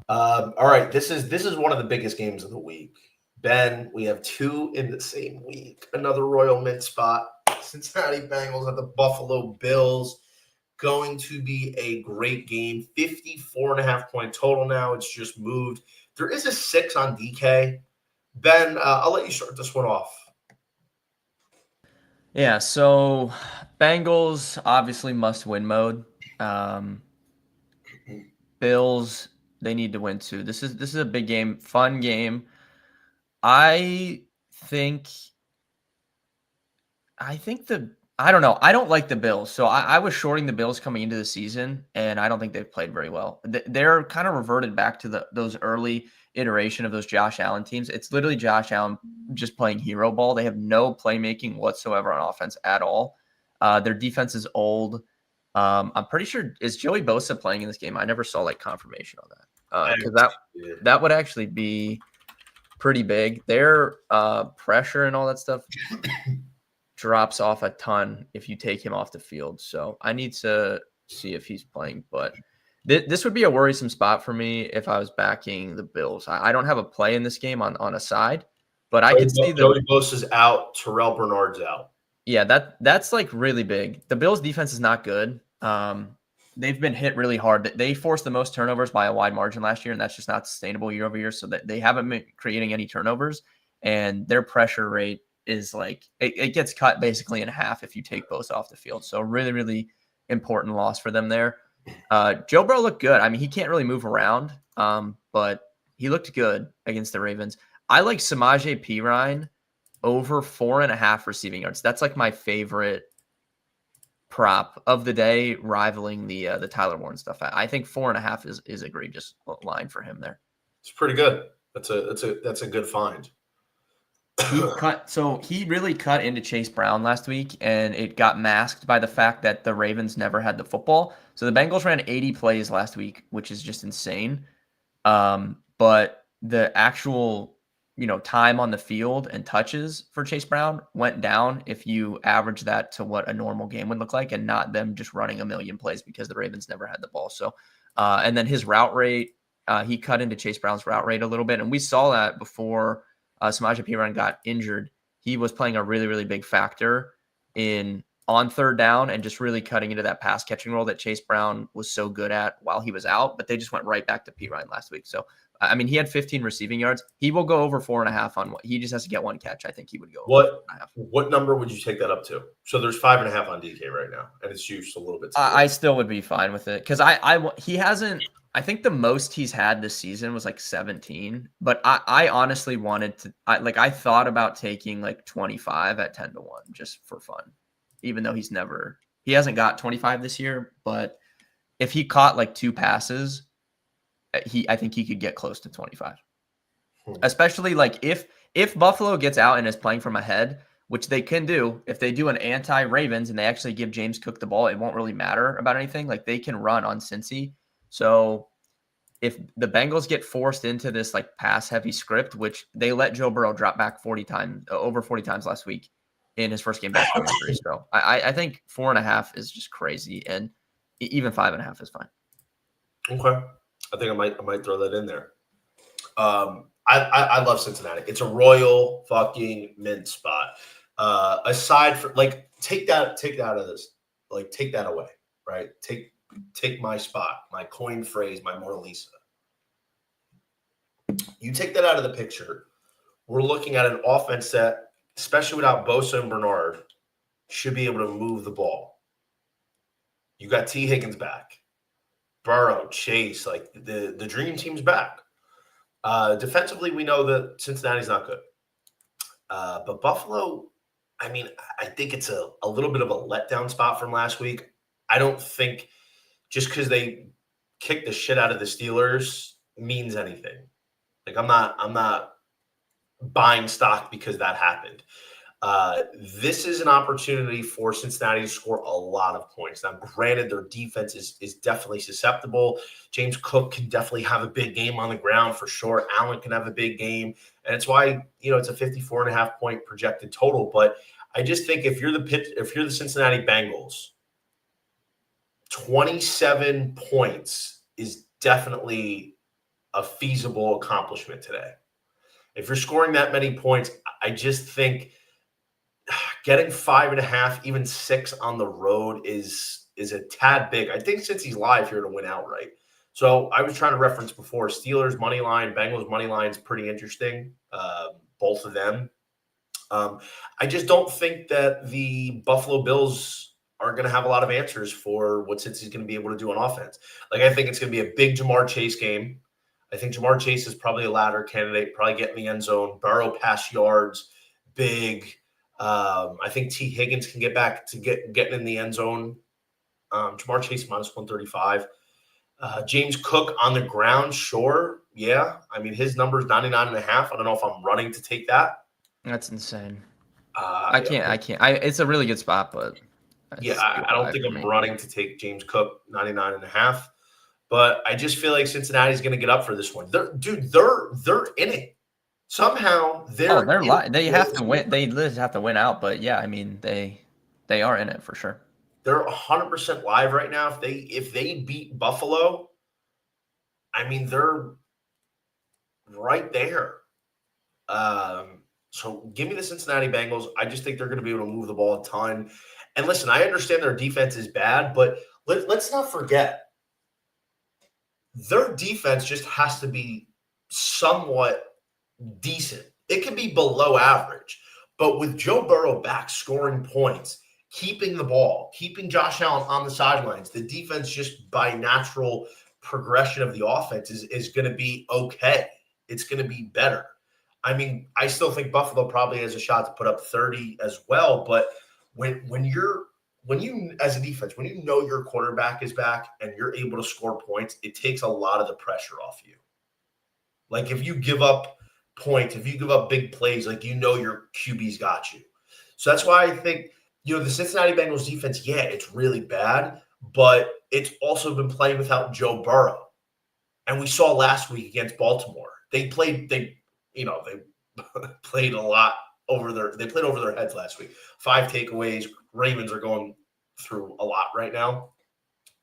All right, this is one of the biggest games of the week. Ben, we have two in the same week. Another Royal Mint spot. Cincinnati Bengals at the Buffalo Bills. Going to be a great game. 54.5 point total now. It's just moved. There is a 6 on DK. Ben, I'll let you start this one off. Yeah, so Bengals obviously must-win mode. Bills, they need to win too. This is a big game, fun game. I don't know. I don't like the Bills. So I was shorting the Bills coming into the season, and I don't think they've played very well. They're kind of reverted back to those early iteration of those Josh Allen teams. It's literally Josh Allen just playing hero ball. They have no playmaking whatsoever on offense at all. Their defense is old. I'm pretty sure is Joey Bosa playing in this game. I never saw like confirmation on that because Yeah. that would actually be pretty big. Their pressure and all that stuff drops off a ton if you take him off the field. So I need to see if he's playing, but this would be a worrisome spot for me if I was backing the Bills. I don't have a play in this game on a side, but I could see Joey Bosa's out. Terrell Bernard's out. Yeah, that's like really big. The Bills' defense is not good. They've been hit really hard. They forced the most turnovers by a wide margin last year, and that's just not sustainable year over year. So that they haven't been creating any turnovers, and their pressure rate is like it gets cut basically in half if you take Bosa off the field. So really, really important loss for them there. Joe Burrow looked good. I mean, he can't really move around, but he looked good against the Ravens. I like Samaje Perine over 4.5 receiving yards. That's like my favorite prop of the day, rivaling the Tyler Warren stuff. I think 4.5 is egregious line for him there. It's pretty good. That's a good find. He really cut into Chase Brown last week, and it got masked by the fact that the Ravens never had the football. So the Bengals ran 80 plays last week, which is just insane. But the actual time on the field and touches for Chase Brown went down if you average that to what a normal game would look like and not them just running a million plays because the Ravens never had the ball. So, and then his route rate, he cut into Chase Brown's route rate a little bit. And we saw that before Samaje Perine got injured. He was playing a really, really big factor on third down and just really cutting into that pass catching role that Chase Brown was so good at while he was out, but they just went right back to Perine last week. So, I mean, he had 15 receiving yards. He will go over 4.5 on what he just has to get one catch. I think he would go. What number would you take that up to? So there's 5.5 on DK right now, and it's used a little bit. I still would be fine with it because he hasn't. I think the most he's had this season was like 17, but I honestly wanted to. I thought about taking like 25 at 10-1 just for fun, even though he hasn't got 25 this year. But if he caught like 2 passes, I think he could get close to 25, especially like if Buffalo gets out and is playing from ahead, which they can do. If they do an anti-Ravens and they actually give James Cook the ball, it won't really matter about anything. Like they can run on Cincy. So if the Bengals get forced into this like pass heavy script, which they let Joe Burrow drop back over 40 times last week in his first game back from injury. So I think 4.5 is just crazy, and even 5.5 is fine. Okay. I think I might throw that in there. I love Cincinnati. It's a royal fucking mint spot. Aside from take that out of this, take that away, right? Take my spot, my coin phrase, my Mona Lisa. You take that out of the picture. We're looking at an offense that, especially without Bosa and Bernard, should be able to move the ball. You got T. Higgins back. Burrow, Chase, the dream team's back. Defensively, we know that Cincinnati's not good. But Buffalo, I mean, I think it's a little bit of a letdown spot from last week. I don't think just because they kicked the shit out of the Steelers means anything. I'm not buying stock because that happened. This is an opportunity for Cincinnati to score a lot of points. Now, granted, their defense is definitely susceptible. James Cook can definitely have a big game on the ground for sure. Allen can have a big game. And it's why, it's a 54.5 point projected total. But I just think if you're the Cincinnati Bengals, 27 points is definitely a feasible accomplishment today. If you're scoring that many points, I just think getting 5.5, even 6 on the road is a tad big. I think since he's live here to win outright. So I was trying to reference before Steelers money line, Bengals money line is pretty interesting. Both of them. I just don't think that the Buffalo Bills are going to have a lot of answers for what Cincy's going to be able to do on offense. I think it's going to be a big Jamar Chase game. I think Jamar Chase is probably a ladder candidate, probably get in the end zone. Burrow pass yards, big. I think T. Higgins can get back to getting in the end zone. Jamar Chase minus 135. James Cook on the ground, sure. Yeah. I mean, his number is 99.5. I don't know if I'm running to take that. That's insane. I can't. It's a really good spot, but Yeah, It's too I don't high think for I'm me. running to take James Cook 99.5, but I just feel like Cincinnati's going to get up for this one. They're in it. Somehow Oh, they're in they have to it. win. They literally have to win out. But yeah, I mean they are in it for sure. They're 100% live right now. If they beat Buffalo, I mean they're right there. So give me the Cincinnati Bengals. I just think they're going to be able to move the ball a ton. And listen, I understand their defense is bad, but let's not forget their defense just has to be somewhat decent. It can be below average, but with Joe Burrow back scoring points, keeping the ball, keeping Josh Allen on the sidelines, the defense just by natural progression of the offense is going to be okay. It's going to be better. I mean, I still think Buffalo probably has a shot to put up 30 as well, but when you as a defense, when you know your quarterback is back and you're able to score points, it takes a lot of the pressure off you. Like if you give up points, if you give up big plays, like your QB's got you. So that's why I think the Cincinnati Bengals defense, yeah, it's really bad, but it's also been playing without Joe Burrow. And we saw last week against Baltimore. They played a lot they played over their heads last week. 5 takeaways. Ravens are going through a lot right now.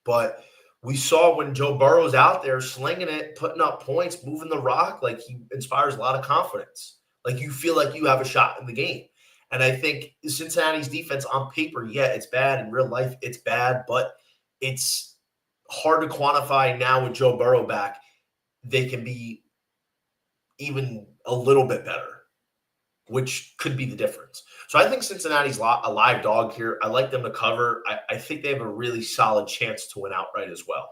But we saw when Joe Burrow's out there slinging it, putting up points, moving the rock, like he inspires a lot of confidence. Like you feel like you have a shot in the game. And I think Cincinnati's defense on paper, yeah, it's bad. In real life, it's bad, but it's hard to quantify now with Joe Burrow back. They can be even a little bit better, which could be the difference. So I think Cincinnati's a live dog here. I like them to cover. I think they have a really solid chance to win outright as well.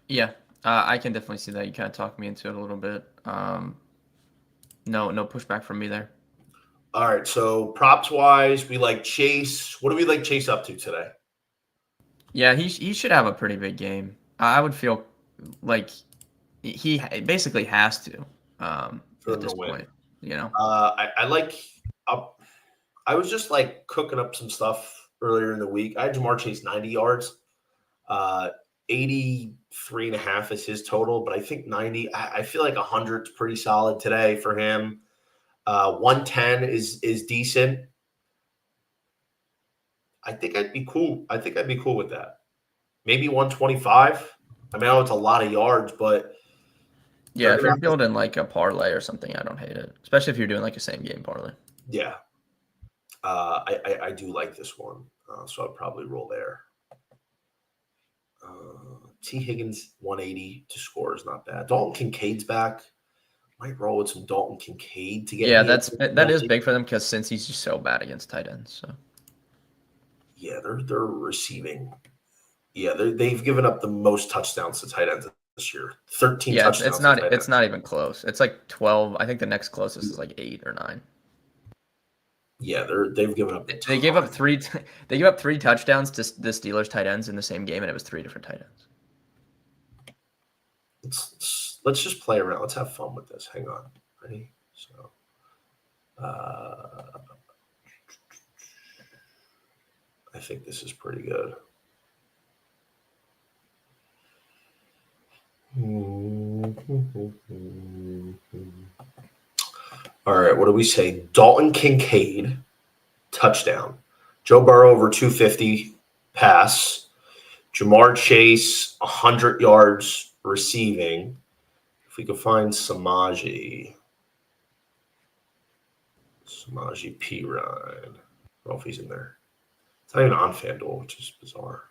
Yeah, I can definitely see that. You kind of talked me into it a little bit. No pushback from me there. All right, so props wise, we like Chase. What do we like Chase up to today? Yeah, he should have a pretty big game. I would feel like he basically has to For at them this to win. point. You know. I was just like cooking up some stuff earlier in the week. I had Jamar Chase 90 yards. 83.5 is his total, but I think 90. I feel like 100 is pretty solid today for him. 110 is decent. I think I'd be cool. I think I'd be cool with that. Maybe 125. I mean, I know it's a lot of yards, but Yeah, if you're building like a parlay or something, I don't hate it. Especially if you're doing like a same game parlay. yeah. I do like this one, so I'd probably roll there. T. Higgins 180 to score is not bad. Dalton Kincaid's back. Might roll with some Dalton Kincaid to get. Yeah, that is big for them because since he's just so bad against tight ends. So yeah, they're receiving. Yeah, they've given up the most touchdowns to tight ends this year. 13 touchdowns. It's not even close. It's like 12. I think the next closest is like 8 or 9. Yeah, they've given up. They gave up 3. They gave up 3 touchdowns to the Steelers tight ends in the same game, and it was 3 different tight ends. Let's just play around. Let's have fun with this. Hang on. Ready? So, I think this is pretty good. All right, what do we say? Dalton Kincaid, touchdown. Joe Burrow over 250 pass. Jamar Chase, 100 yards receiving. If we could find Samaje P. Ryan. I don't know if he's in there. It's not even on FanDuel, which is bizarre.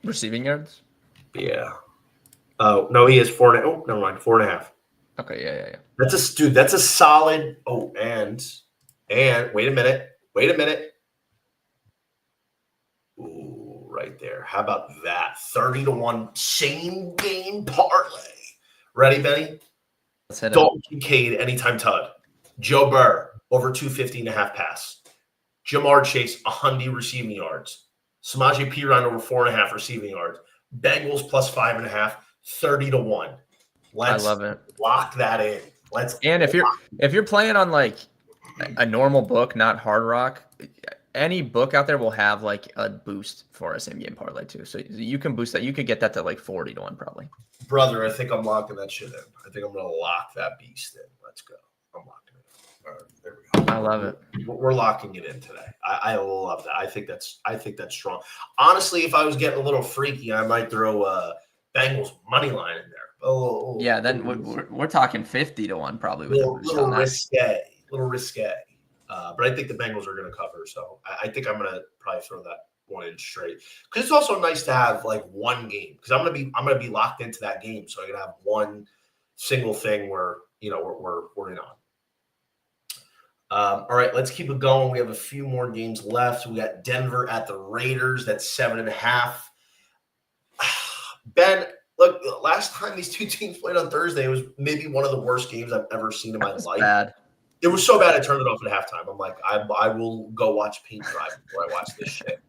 Receiving yards? Yeah. Oh, no, he is 4.5. Oh, never mind. 4.5. Okay, yeah. That's a solid. Oh, and wait a minute. Ooh, right there. How about that? 30-1 same game parlay. Ready, Benny? Let's hit it. Dalton Kincaid, anytime TUD. Joe Burr, over 250.5 pass. Jamar Chase, 100 receiving yards. Samaje Perine, over 4.5 receiving yards. Bengals plus 5.5, 30-1. I love it. Lock that in. And if you're playing on like a normal book, not Hard Rock, any book out there will have like a boost for a same game parlay too. So you can boost that. You could get that to like 40 to 1 probably. Brother, I think I'm locking that shit in. I think I'm going to lock that beast in. Let's go. I'm locking it in. All right, there we go. I love it. We're locking it in today. I love that. I think that's strong. Honestly, if I was getting a little freaky, I might throw Bengals money line in there. Yeah, then we're talking 50 to 1 probably with a boost on that. Little risque. But I think the Bengals are going to cover. So I think I'm going to probably throw that one in straight, because it's also nice to have like one game, because I'm gonna be locked into that game, so I can have one single thing where we're in on. All right, let's keep it going. We have a few more games left. We got Denver at the Raiders. That's 7.5. Ben, look, last time these two teams played on Thursday, it was maybe one of the worst games I've ever seen in my life. Bad. It was so bad I turned it off at halftime. I'm like, I will go watch paint dry before I watch this shit.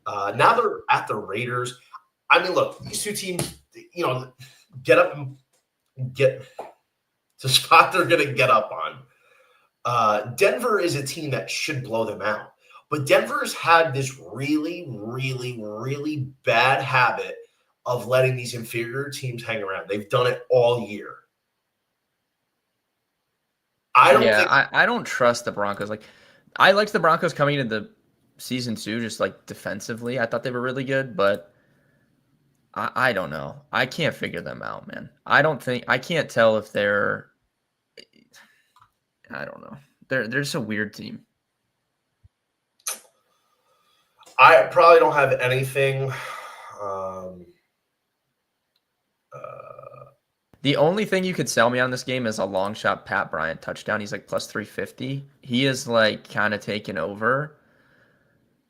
Now they're at the Raiders. I mean, look, these two teams, get up and get the spot they're going to get up on. Denver is a team that should blow them out. But Denver's had this really, really, really bad habit of letting these inferior teams hang around. They've done it all year. I don't trust the Broncos. Like, I liked the Broncos coming into the season too, just like defensively. I thought they were really good, but I don't know. I can't figure them out, man. I can't tell if they're, I don't know. They're just a weird team. I probably don't have anything. The only thing you could sell me on this game is a long shot Pat Bryant touchdown. He's like plus 350. He is like kind of taken over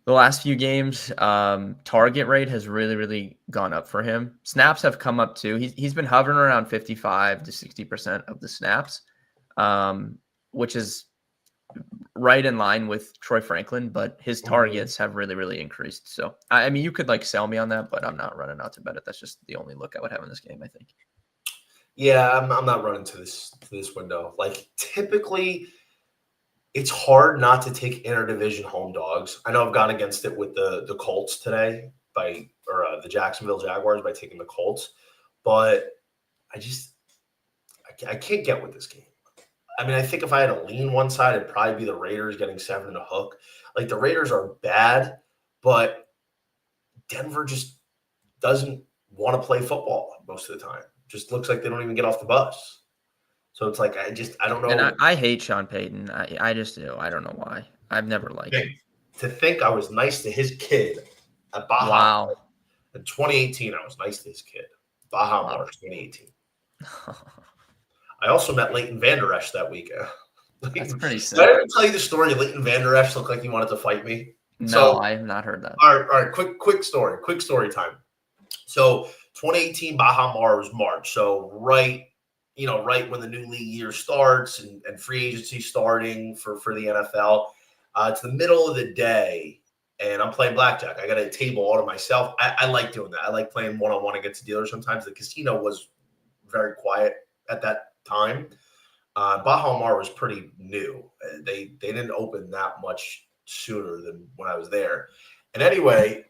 the last few games. Target rate has really, really gone up for him. Snaps have come up too. He's been hovering around 55 to 60% of the snaps, which is right in line with Troy Franklin, but his targets have really, really increased. So, I mean, you could like sell me on that, but I'm not running out to bet it. That's just the only look I would have in this game, I think. Yeah, I'm not running to this window. Like, typically, it's hard not to take interdivision home dogs. I know I've gone against it with the Colts today the Jacksonville Jaguars by taking the Colts, but I can't get with this game. I mean, I think if I had to lean one side, it'd probably be the Raiders getting 7 and a hook. Like, the Raiders are bad, but Denver just doesn't want to play football most of the time. Just looks like they don't even get off the bus. So it's like, I don't know. And I hate Sean Payton. I just do. I don't know why. I've never liked him. To think I was nice to his kid at Baja. Wow. In 2018, I was nice to his kid. Baja Mars, 2018. I also met Leighton Vander Esch that week. That's pretty sick. Did I ever tell you the story? Leighton Vander Esch looked like he wanted to fight me. No, I have not heard that. All right. Quick story time. So 2018 Baja Mars March. So right when the new league year starts and free agency starting for the NFL. It's the middle of the day, and I'm playing blackjack. I got a table all to myself. I like doing that. I like playing one-on-one against dealers. Sometimes the casino was very quiet at that time. Baja Mar was pretty new. They didn't open that much sooner than when I was there. And anyway,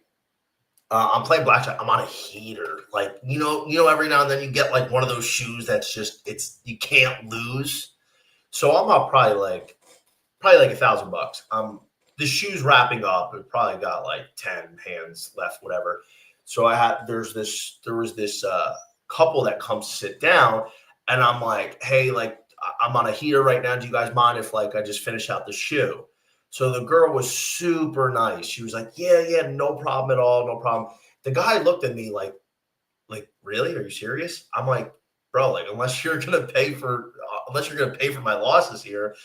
I'm playing blackjack. I'm on a heater. Like, every now and then you get like one of those shoes that's just you can't lose. So I'm up probably like $1,000. The shoe's wrapping up. It probably got like 10 hands left, whatever. So there was this couple that comes to sit down, and I'm like, hey, like, I'm on a heater right now. Do you guys mind if like I just finish out the shoe? So the girl was super nice. She was like, yeah, no problem at all. No problem. The guy looked at me like, really? Are you serious? I'm like, bro, like, unless you're going to pay for my losses here,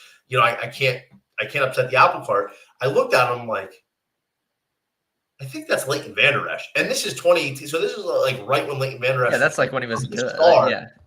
I can't upset the apple cart. I looked at him like, I think that's Leighton Vander Esch. And this is 2018. So this is like right when Leighton Vander Esch. Yeah, that's like when he was good.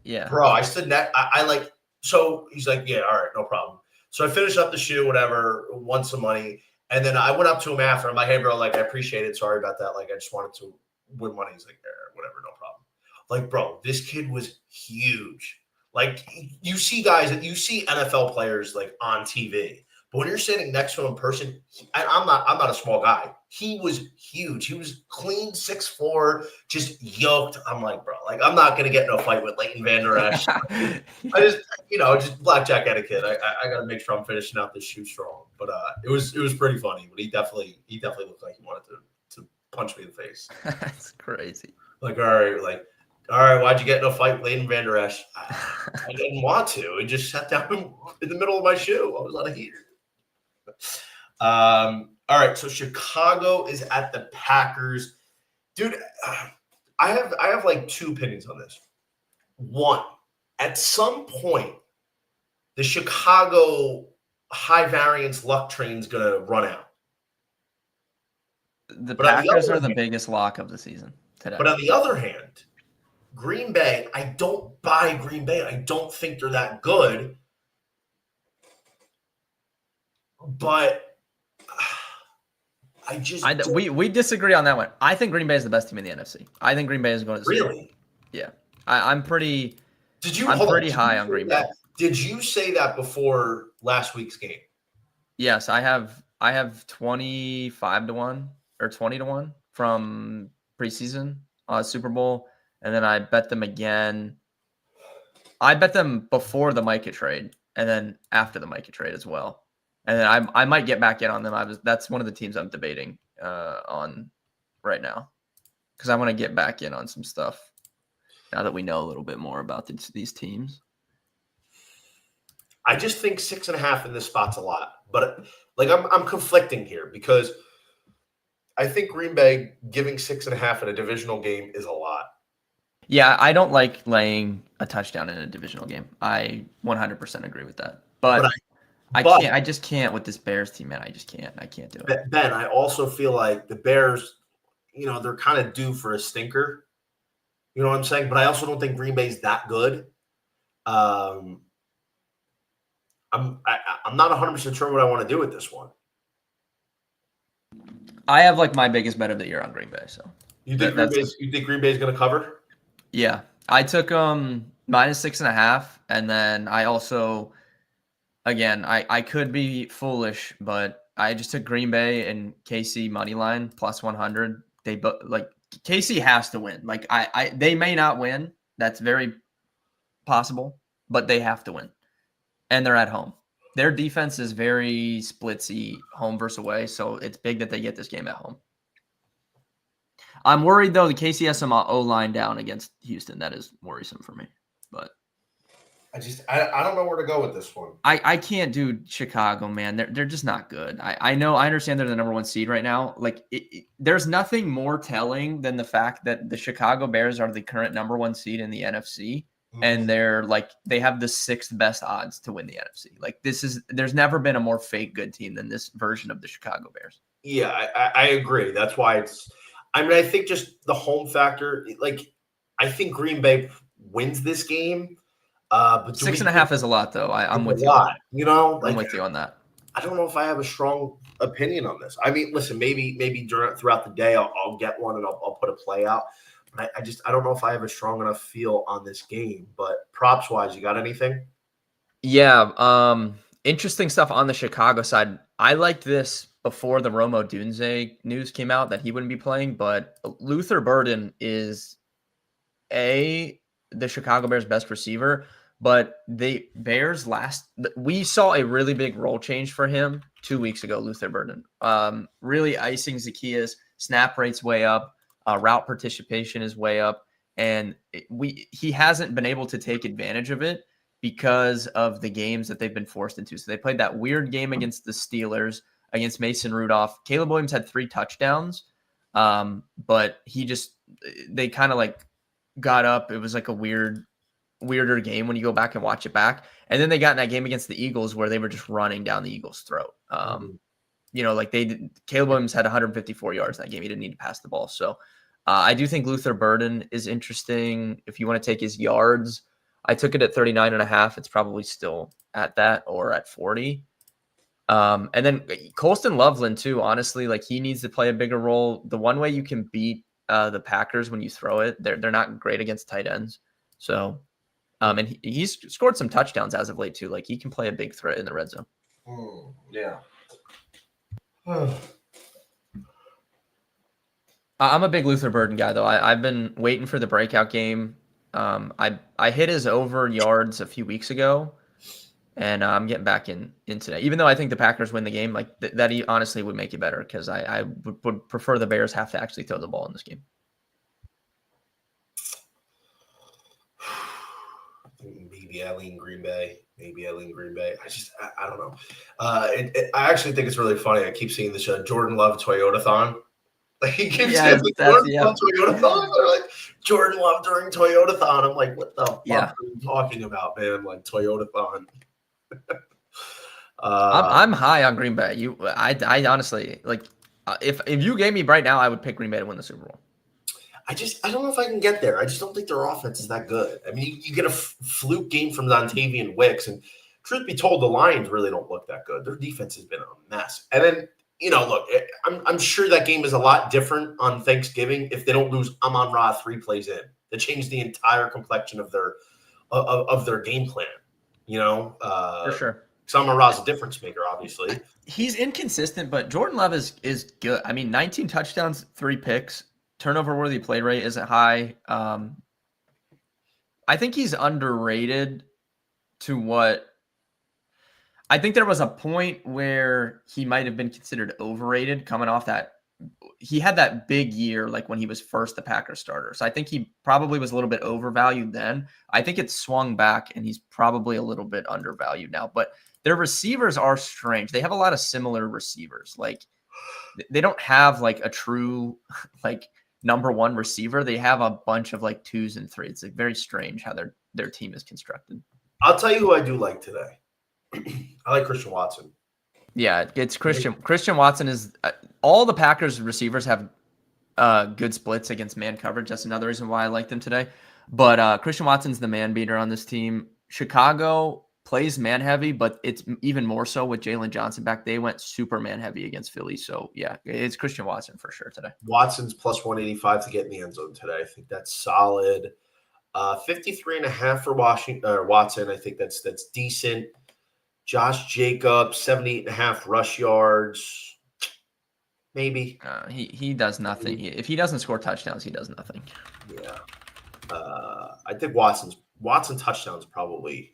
Yeah. Bro, I stood next. I like, so he's like, yeah, all right, no problem. So I finished up the shoe, whatever, won some money. And then I went up to him after. I'm like, hey, bro, like, I appreciate it. Sorry about that. Like, I just wanted to win money. He's like, whatever, no problem. Like, bro, this kid was huge. Like, you see NFL players like on TV, But when you're sitting next to him in person, I'm not a small guy. He was huge. He was clean 6'4", just yoked. I'm like, bro, like I'm not gonna get in a fight with Leighton Vander Esch. I just, just blackjack etiquette. I got to make sure I'm finishing out this shoe strong. But it was pretty funny. But he definitely looked like he wanted to punch me in the face. That's crazy. Like, all right, why'd you get in a fight with Leighton Vander Esch? I didn't want to. It just sat down in the middle of my shoe. I was out of here. All right, so Chicago is at the Packers. Dude, I have like two opinions on this. One, at some point, the Chicago high variance luck train is going to run out. The Packers are the biggest lock of the season today. But on the other hand, Green Bay, I don't buy Green Bay. I don't think they're that good. But we disagree on that one. I think Green Bay is the best team in the NFC. I think Green Bay is going to really. Yeah, I'm pretty. I'm pretty high on Green Bay. Did you say that before last week's game? Yes, I have 25-1 or 20-1 from preseason Super Bowl, and then I bet them again. I bet them before the Micah trade, and then after the Micah trade as well. And then I might get back in on them. That's one of the teams I'm debating on right now because I want to get back in on some stuff now that we know a little bit more about these teams. I just think 6.5 in this spot's a lot, but like I'm conflicting here because I think Green Bay giving 6.5 in a divisional game is a lot. Yeah, I don't like laying a touchdown in a divisional game. I 100% agree with that, but I can't. I just can't with this Bears team, man. I just can't. I can't do it. Ben, I also feel like the Bears, they're kind of due for a stinker. You know what I'm saying? But I also don't think Green Bay's that good. I'm not 100% sure what I want to do with this one. I have like my biggest bet of the year on Green Bay. So you think Green Bay's going to cover? Yeah, I took -6.5, and then I also. Again, I could be foolish, but I just took Green Bay and KC money line +100. KC has to win. Like they may not win. That's very possible, but they have to win, and they're at home. Their defense is very splitsy, home versus away, so it's big that they get this game at home. I'm worried though. The KC has some O-line down against Houston. That is worrisome for me, but. I don't know where to go with this one. I can't do Chicago, man. They're just not good. I know. I understand they're the number 1 seed right now. Like there's nothing more telling than the fact that the Chicago Bears are the current number 1 seed in the NFC, and they have the 6th best odds to win the NFC. Like there's never been a more fake good team than this version of the Chicago Bears. Yeah, I agree. That's why I think just the home factor. Like I think Green Bay wins this game. But 6.5 is a lot, though. I'm with you. I'm with you on that. I don't know if I have a strong opinion on this. I mean, listen, maybe throughout the day I'll get one and I'll put a play out. But I don't know if I have a strong enough feel on this game. But props wise, you got anything? Yeah. Interesting stuff on the Chicago side. I liked this before the Romo Dunze news came out that he wouldn't be playing, but Luther Burden is the Chicago Bears' best receiver. But the Bears we saw a really big role change for him 2 weeks ago, Luther Burden. Really icing Zacchaeus, snap rate's way up, route participation is way up, and he hasn't been able to take advantage of it because of the games that they've been forced into. So they played that weird game against the Steelers, against Mason Rudolph. Caleb Williams had 3 touchdowns, but they kind of like got up. It was like a weirder game when you go back and watch it back. And then they got in that game against the Eagles where they were just running down the Eagles' throat. Caleb Williams had 154 yards in that game. He didn't need to pass the ball. So I do think Luther Burden is interesting. If you want to take his yards, I took it at 39.5. It's probably still at that or at 40. And then Colston Loveland too, honestly, like he needs to play a bigger role. The one way you can beat the Packers when you throw it, they're not great against tight ends. So, and he's scored some touchdowns as of late too. Like he can play a big threat in the red zone. Yeah. I'm a big Luther Burden guy, though. I've been waiting for the breakout game. I hit his over yards a few weeks ago, and I'm getting back in today. Even though I think the Packers win the game, like that, he honestly would make it better because I would prefer the Bears have to actually throw the ball in this game. Maybe I lean Green Bay. I don't know. I actually think it's really funny. I keep seeing this Jordan Love Toyota-thon. Like he keeps saying Jordan Love Toyota-thon. They're like Jordan Love during Toyota-thon. I'm like, what the fuck are you talking about, man? Like Toyota-thon. I'm high on Green Bay. I honestly like if you gave me right now, I would pick Green Bay to win the Super Bowl. I don't know if I can get there. I just don't think their offense is that good. I mean, you get a fluke game from Dontavian Wicks, and truth be told, the Lions really don't look that good. Their defense has been a mess. And then, look, I'm sure that game is a lot different on Thanksgiving if they don't lose Amon-Ra 3 plays in. That changed the entire complexion of their game plan. For sure. Amon-Ra's a difference maker, obviously. He's inconsistent, but Jordan Love is good. I mean, 19 touchdowns, 3 picks. Turnover-worthy play rate isn't high. I think he's underrated to what – I think there was a point where he might have been considered overrated coming off that – he had that big year like when he was first the Packers starter. So I think he probably was a little bit overvalued then. I think it's swung back, and he's probably a little bit undervalued now. But their receivers are strange. They have a lot of similar receivers. Like they don't have like a true like – number one receiver. They have a bunch of like 2s and 3s. It's like very strange how their team is constructed. I'll tell you who I do like today. I like Christian Watson. Yeah, it's Christian. Christian Watson is all the Packers receivers have good splits against man coverage. That's another reason why I like them today. But Christian Watson's the man beater on this team. Chicago plays man heavy, but it's even more so with Jalen Johnson back. They went super man heavy against Philly. So yeah, it's Christian Watson for sure today. Watson's plus 185 to get in the end zone today. I think that's solid. 53.5 for Watson. I think that's decent. Josh Jacobs, 78.5 rush yards. Maybe. He does nothing. If he doesn't score touchdowns, he does nothing. Yeah. I think Watson touchdowns probably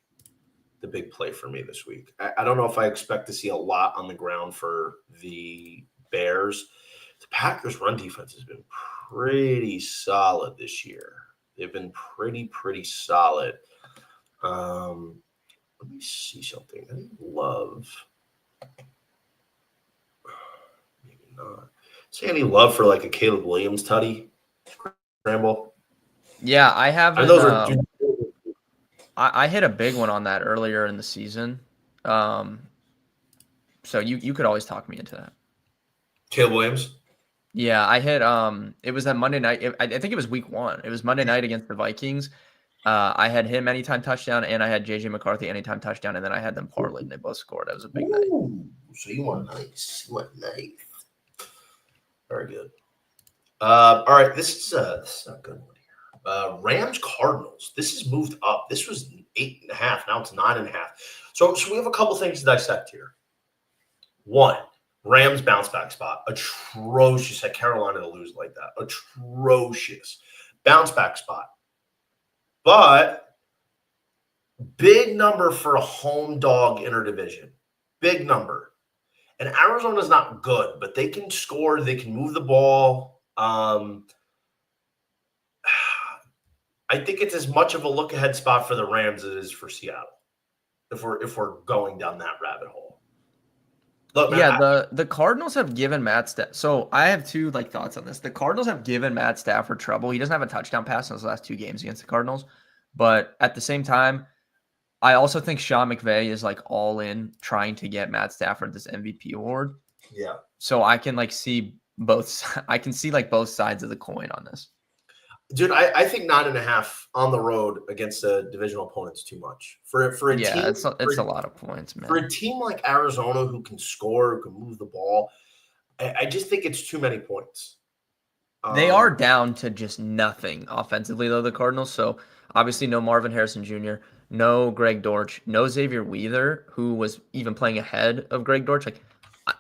the big play for me this week. I don't know if I expect to see a lot on the ground for the Bears. The Packers' run defense has been pretty solid this year. They've been pretty solid. Let me see something. I love. Maybe not. See any love for like a Caleb Williams tutty scramble? Yeah, I have. And those are. I hit a big one on that earlier in the season. So you could always talk me into that. Caleb Williams? Yeah, I hit it was that Monday night. I think it was week 1. It was Monday night against the Vikings. I had him anytime touchdown, and I had JJ McCarthy anytime touchdown, and then I had them parlayed, and they both scored. That was a big night. So you went nice. Very good. All right, this is a good one. Rams Cardinals. This has moved up. This was 8.5. Now it's 9.5. So we have a couple things to dissect here. One, Rams bounce back spot. Atrocious at Carolina to lose like that. Atrocious. Bounce back spot. But big number for a home dog interdivision. Big number. And Arizona's not good, but they can score. They can move the ball. I think it's as much of a look-ahead spot for the Rams as it is for Seattle, if we're going down that rabbit hole. Look, man, yeah, the Cardinals have given Matt Stafford. So I have two thoughts on this. The Cardinals have given Matt Stafford trouble. He doesn't have a touchdown pass in his last 2 games against the Cardinals, but at the same time, I also think Sean McVay is all in trying to get Matt Stafford this MVP award. Yeah. So I can see both. I can see both sides of the coin on this. Dude, I think 9.5 on the road against a divisional opponent is too much for a team. Yeah, it's a lot of points, man. For a team like Arizona who can score, who can move the ball, I just think it's too many points. They are down to just nothing offensively, though, the Cardinals. So obviously, no Marvin Harrison Jr. no Greg Dortch, no Xavier Wheeler, who was even playing ahead of Greg Dortch. Like,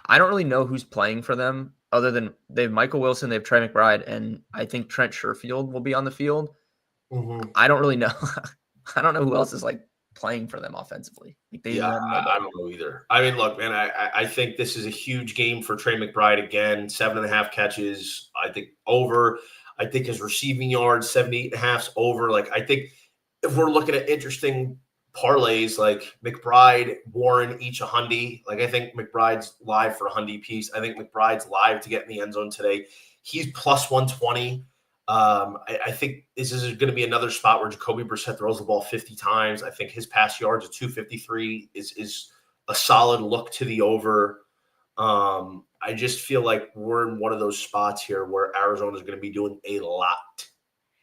I don't really know who's playing for them other than they have Michael Wilson, they have Trey McBride, and I think Trent Sherfield will be on the field. Mm-hmm. I don't really know. I don't know who else is like playing for them offensively. Like they Yeah, have I nobody. don't know either. I mean, look, man, I think this is a huge game for Trey McBride again. 7.5 catches. I think over. I think his receiving yards, 78.5's over. Like, I think if we're looking at interesting parlays, like McBride, Warren, each a hundy. Like, I think McBride's live for a hundy piece. I think McBride's live to get in the end zone today. He's plus 120. I think this is going to be another spot where Jacoby Brissett throws the ball 50 times. I think his pass yards at 253 is a solid look to the over. I just feel like we're in one of those spots here where Arizona is going to be doing a lot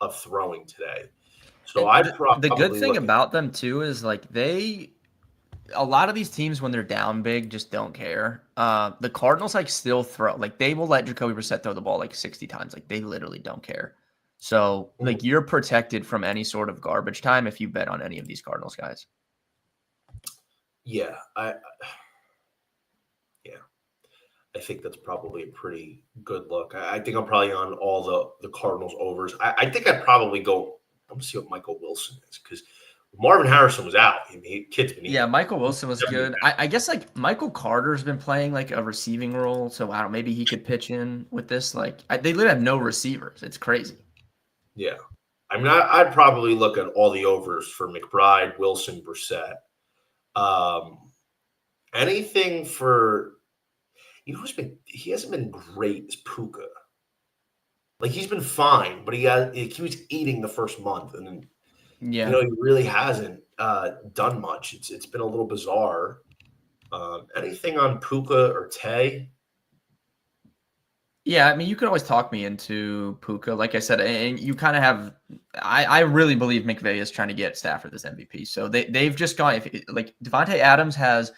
of throwing today. So And I the good probably thing look at about them too is like a lot of these teams when they're down big just don't care. The Cardinals like still throw, like they will let Jacoby Brissett throw the ball like 60 times. Like they literally don't care. So like you're protected from any sort of garbage time if you bet on any of these Cardinals guys. yeah, I think that's probably a pretty good look. I think I'm probably on all the Cardinals overs. I think I'd probably go. I'm gonna see what Michael Wilson is because Marvin Harrison was out. I mean, kid's been Yeah, eating. Michael Wilson was good. I guess like Michael Carter's been playing like a receiving role, so I don't. Maybe he could pitch in with this. Like they literally have no receivers. It's crazy. Yeah. I mean, I'd probably look at all the overs for McBride, Wilson, Brissett. Um, anything for he hasn't been great is Puka. Like he's been fine, but he was eating the first month, and then Yeah. he really hasn't done much. It's been a little bizarre. Anything on Puka or Tay? Yeah, I mean, you could always talk me into Puka, like I said, and you kind of have. I really believe McVay is trying to get Stafford this MVP. So they've just gone like Devontae Adams has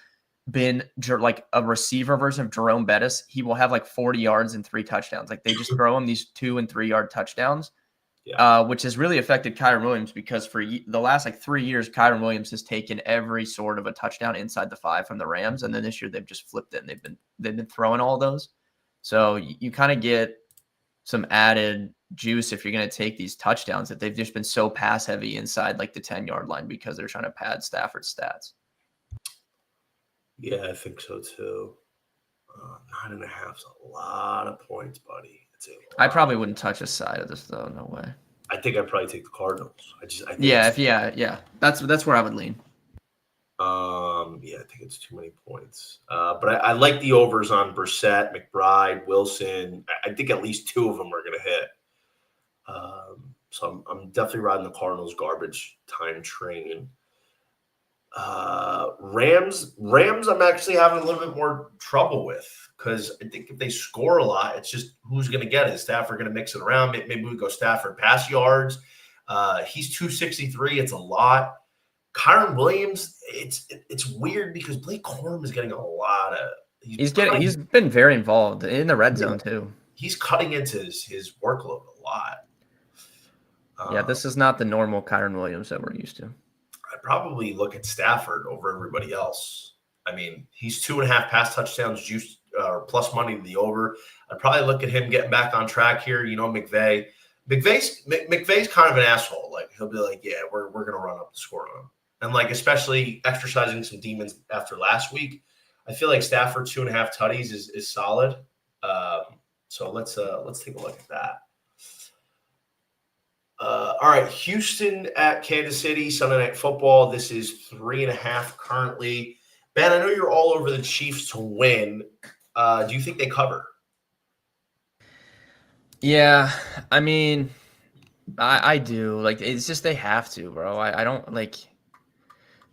been like a receiver version of Jerome Bettis. He will have like 40 yards and 3 touchdowns. Like they just throw him these 2 and 3 yard touchdowns, which has really affected Kyren Williams because for the last like 3 years, Kyren Williams has taken every sort of a touchdown inside the 5 from the Rams, and then this year they've just flipped it and they've been throwing all those. So you kind of get some added juice if you're going to take these touchdowns that they've just been so pass heavy inside like the 10-yard line because they're trying to pad Stafford's stats. Yeah, I think so too. 9.5 is a lot of points, buddy. I probably wouldn't touch a side of this though. No way. I think I'd probably take the Cardinals. I think Yeah. That's where I would lean. Yeah, I think it's too many points. But I like the overs on Brissett, McBride, Wilson. I think at least 2 of them are going to hit. So I'm definitely riding the Cardinals garbage time train. Rams, I'm actually having a little bit more trouble with because I think if they score a lot, it's just who's going to get it. Is Stafford going to mix it around? Maybe we go Stafford pass yards. He's 263. It's a lot. Kyren Williams, it's weird because Blake Corum is getting a lot of. He's been very involved in the red zone too. He's cutting into his workload a lot. Yeah, this is not the normal Kyren Williams that we're used to. I'd probably look at Stafford over everybody else. I mean, he's 2.5 pass touchdowns, juice plus money to the over. I'd probably look at him getting back on track here. McVay's kind of an asshole. Like he'll be like, yeah, we're gonna run up the score on him. And like, especially exercising some demons after last week, I feel like Stafford 2.5 tutties is solid. So let's take a look at that. All right, Houston at Kansas City, Sunday Night Football. This is 3.5 currently. Ben, I know you're all over the Chiefs to win. Do you think they cover? Yeah, I mean, I do. Like, it's just they have to, bro. I don't like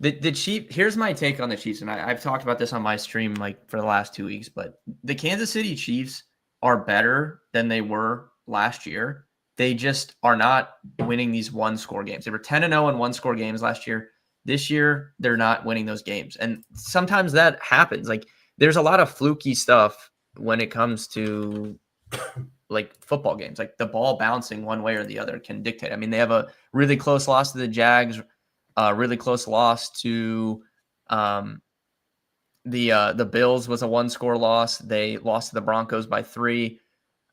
the Chiefs. Here's my take on the Chiefs, and I've talked about this on my stream like for the last 2 weeks. But the Kansas City Chiefs are better than they were last year. They just are not winning these 1-score games. They were 10-0 in 1-score games last year. This year, they're not winning those games. And sometimes that happens. Like, there's a lot of fluky stuff when it comes to, like, football games. Like, the ball bouncing one way or the other can dictate. I mean, they have a really close loss to the Jags. A really close loss to the Bills was a 1-score loss. They lost to the Broncos by 3.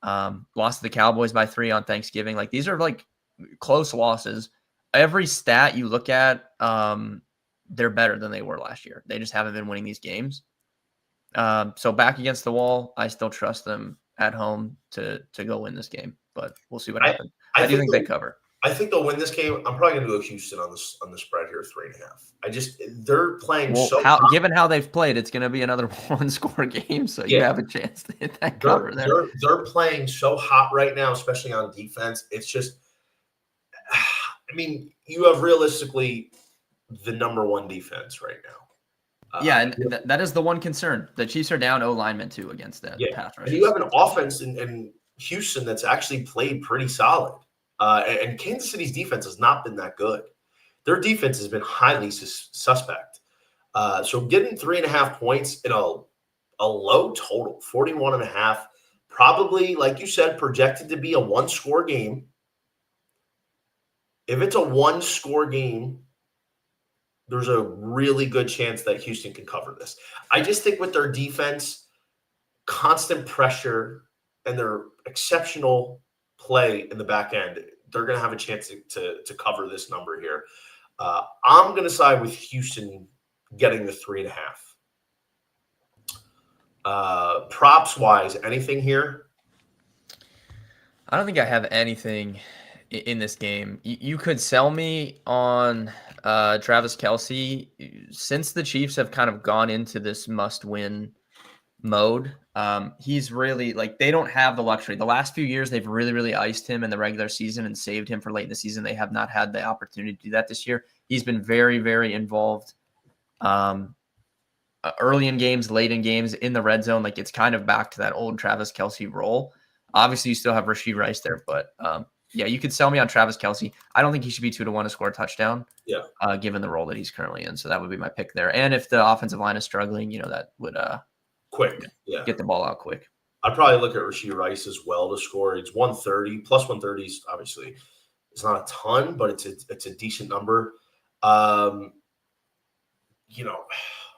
Lost to the Cowboys by 3 on Thanksgiving. Like, these are like close losses. Every stat you look at, they're better than they were last year. They just haven't been winning these games. So back against the wall, I still trust them at home to go win this game, but we'll see what happens. I do think they cover. I think they'll win this game. I'm probably going to go Houston on the spread here, 3.5. They're playing given how they've played, it's going to be another 1-score game, so you have a chance to hit that cover there. They're playing so hot right now, especially on defense. It's just, I mean, you have realistically the number 1 defense right now. And that is the one concern. The Chiefs are down O linemen too against that pass rush. And you have an offense in Houston that's actually played pretty solid. And Kansas City's defense has not been that good. Their defense has been highly suspect. So getting 3.5 points in a low total, 41.5, probably, like you said, projected to be a 1-score game. If it's a 1-score game, there's a really good chance that Houston can cover this. I just think with their defense, constant pressure, and their exceptional play in the back end, they're going to have a chance to cover this number here. I'm going to side with Houston getting the 3.5. Props wise, anything here? I don't think I have anything in this game. You could sell me on Travis Kelce. Since the Chiefs have kind of gone into this must-win mode, he's really, like, they don't have the luxury. The last few years, they've really, really iced him in the regular season and saved him for late in the season. They have not had the opportunity to do that this year. He's been very, very involved early in games, late in games, in the red zone. Like, it's kind of back to that old Travis Kelce role. Obviously, you still have Rashee Rice there, but you could sell me on Travis Kelce. I don't think he should be 2-1 to score a touchdown. Given the role that he's currently in. So that would be my pick there. And if the offensive line is struggling, that would get the ball out quick. I'd probably look at Rashee Rice as well to score. It's 130 plus 130 is obviously it's not a ton, but it's a decent number.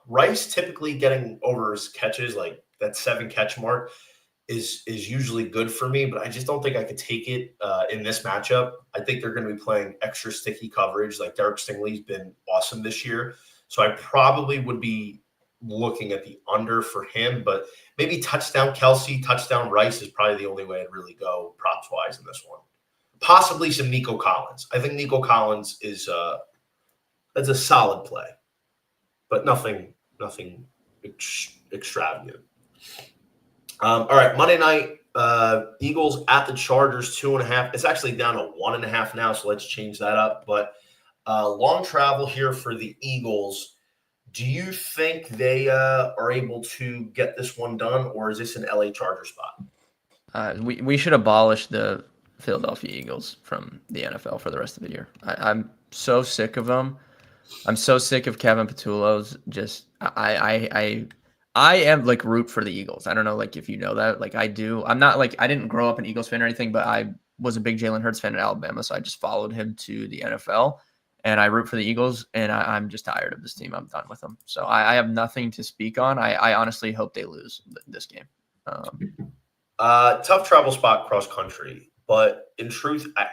Rice typically getting over his catches, like that 7 catch mark, is usually good for me, but I just don't think I could take it in this matchup. I think they're going to be playing extra sticky coverage. Like, Derek Stingley's been awesome this year, so I probably would be looking at the under for him, but maybe touchdown Kelce, touchdown Rice is probably the only way I'd really go props wise in this one. Possibly some Nico Collins. I think Nico Collins is that's a solid play, but nothing extravagant. All right, Monday night, Eagles at the Chargers, 2.5. It's actually down to 1.5 now, so let's change that up. But long travel here for the Eagles. Do you think they are able to get this one done, or is this an LA Charger spot? We should abolish the Philadelphia Eagles from the NFL for the rest of the year. I'm so sick of them. I'm so sick of Kevin Patullo's. Just I am like root for the Eagles. I don't know, like, if you know that, like, I do. I'm not like, I didn't grow up an Eagles fan or anything, but I was a big Jalen Hurts fan at Alabama, so I just followed him to the NFL. And I root for the Eagles, and I'm just tired of this team. I'm done with them. So I have nothing to speak on. I honestly hope they lose this game. Tough travel spot cross country, but in truth, I'm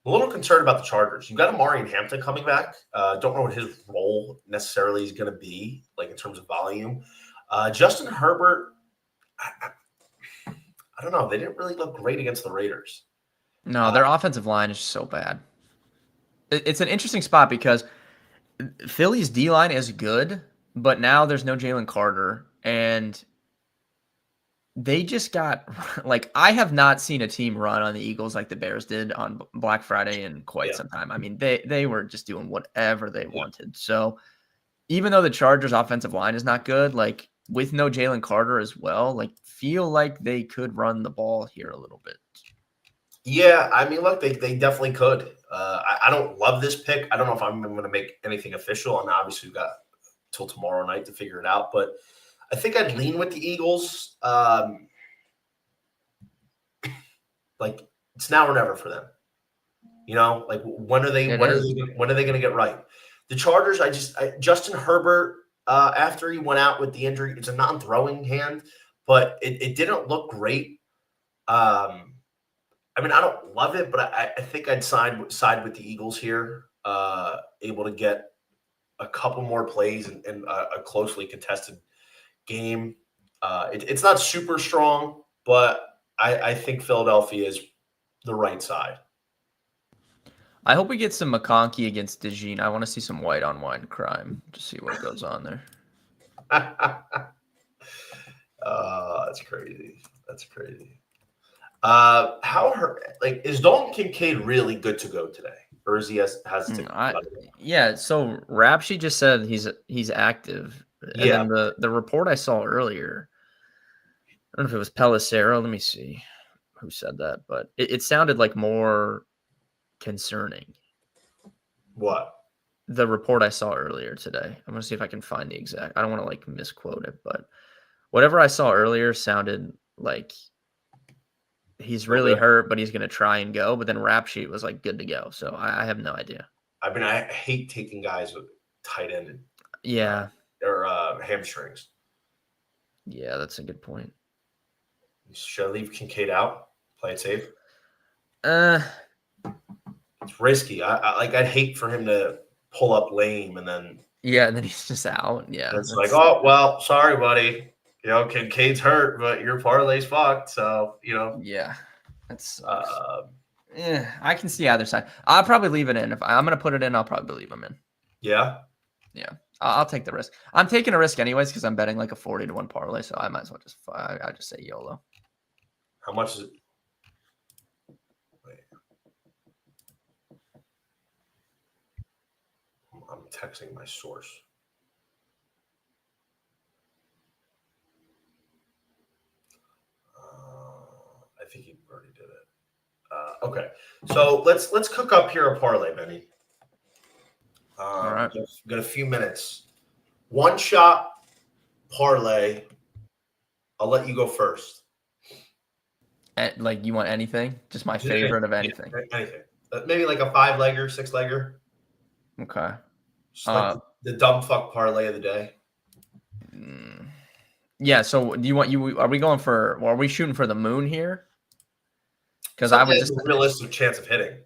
a little concerned about the Chargers. You've got Amari and Hampton coming back. Don't know what his role necessarily is going to be, like in terms of volume. Justin Herbert, I don't know. They didn't really look great against the Raiders. No, their offensive line is so bad. It's an interesting spot because Philly's D-line is good, but now there's no Jalen Carter, and they just got – like, I have not seen a team run on the Eagles like the Bears did on Black Friday in quite some time. I mean, they were just doing whatever they wanted. So even though the Chargers' offensive line is not good, like, with no Jalen Carter as well, like, feel like they could run the ball here a little bit. Yeah, I mean, look, they definitely could. I don't love this pick. I don't know if I'm going to make anything official, and obviously we've got till tomorrow night to figure it out. But I think I'd lean with the Eagles. Like, it's now or never for them. You know, like when are they It when are is. they when are they going to get right? The Chargers, Justin Herbert after he went out with the injury, it's a non-throwing hand, but it didn't look great. I mean, I don't love it, but I think I'd side with the Eagles here. Able to get a couple more plays in a closely contested game. It's not super strong, but I think Philadelphia is the right side. I hope we get some McConkey against DeJean. I want to see some white on white crime. Just see what goes on there. That's crazy. That's crazy. Is Dalton Kincaid really good to go today, or is he has to? Yeah. So Rapshi just said he's active, and Yeah, then the report I saw earlier, I don't know if it was Pelissero. Let me see who said that, but it sounded like more concerning. what? The report I saw earlier today. I'm gonna see if I can find the exact. I don't want to like misquote it, but whatever I saw earlier sounded like he's really Okay. hurt, but he's gonna try and go. But then Rap Sheet was like good to go. So I have no idea. I mean, I hate taking guys with tight ended Yeah. or hamstrings. Yeah, that's a good point. Should I leave Kincaid out? Play it safe. Uh It's risky. I'd hate for him to pull up lame and then yeah, and then he's just out. Yeah. it's like, oh well, sorry, buddy. You know, Kincaid's hurt, but your parlay's fucked. So yeah. That sucks. uh, Yeah, I can see either side. I'll probably leave it in. If I'm gonna put it in, I'll probably leave him in. yeah. Yeah, I'll take the risk. I'm taking a risk anyways because I'm betting like a 40-1 parlay, so I might as well I just say YOLO. How much is it? Wait. I'm texting my source. I think he already did it. Okay, so let's cook up here a parlay, Benny. All right. Got a few minutes. One shot parlay. I'll let you go first. Like you want anything? Just my favorite of anything. Anything. Maybe like a 5-legger, 6-legger. Okay. Just like the dumb fuck parlay of the day. Yeah. So do you want Are we going for? Well, are we shooting for the moon here? Because I would just a realistic chance of hitting.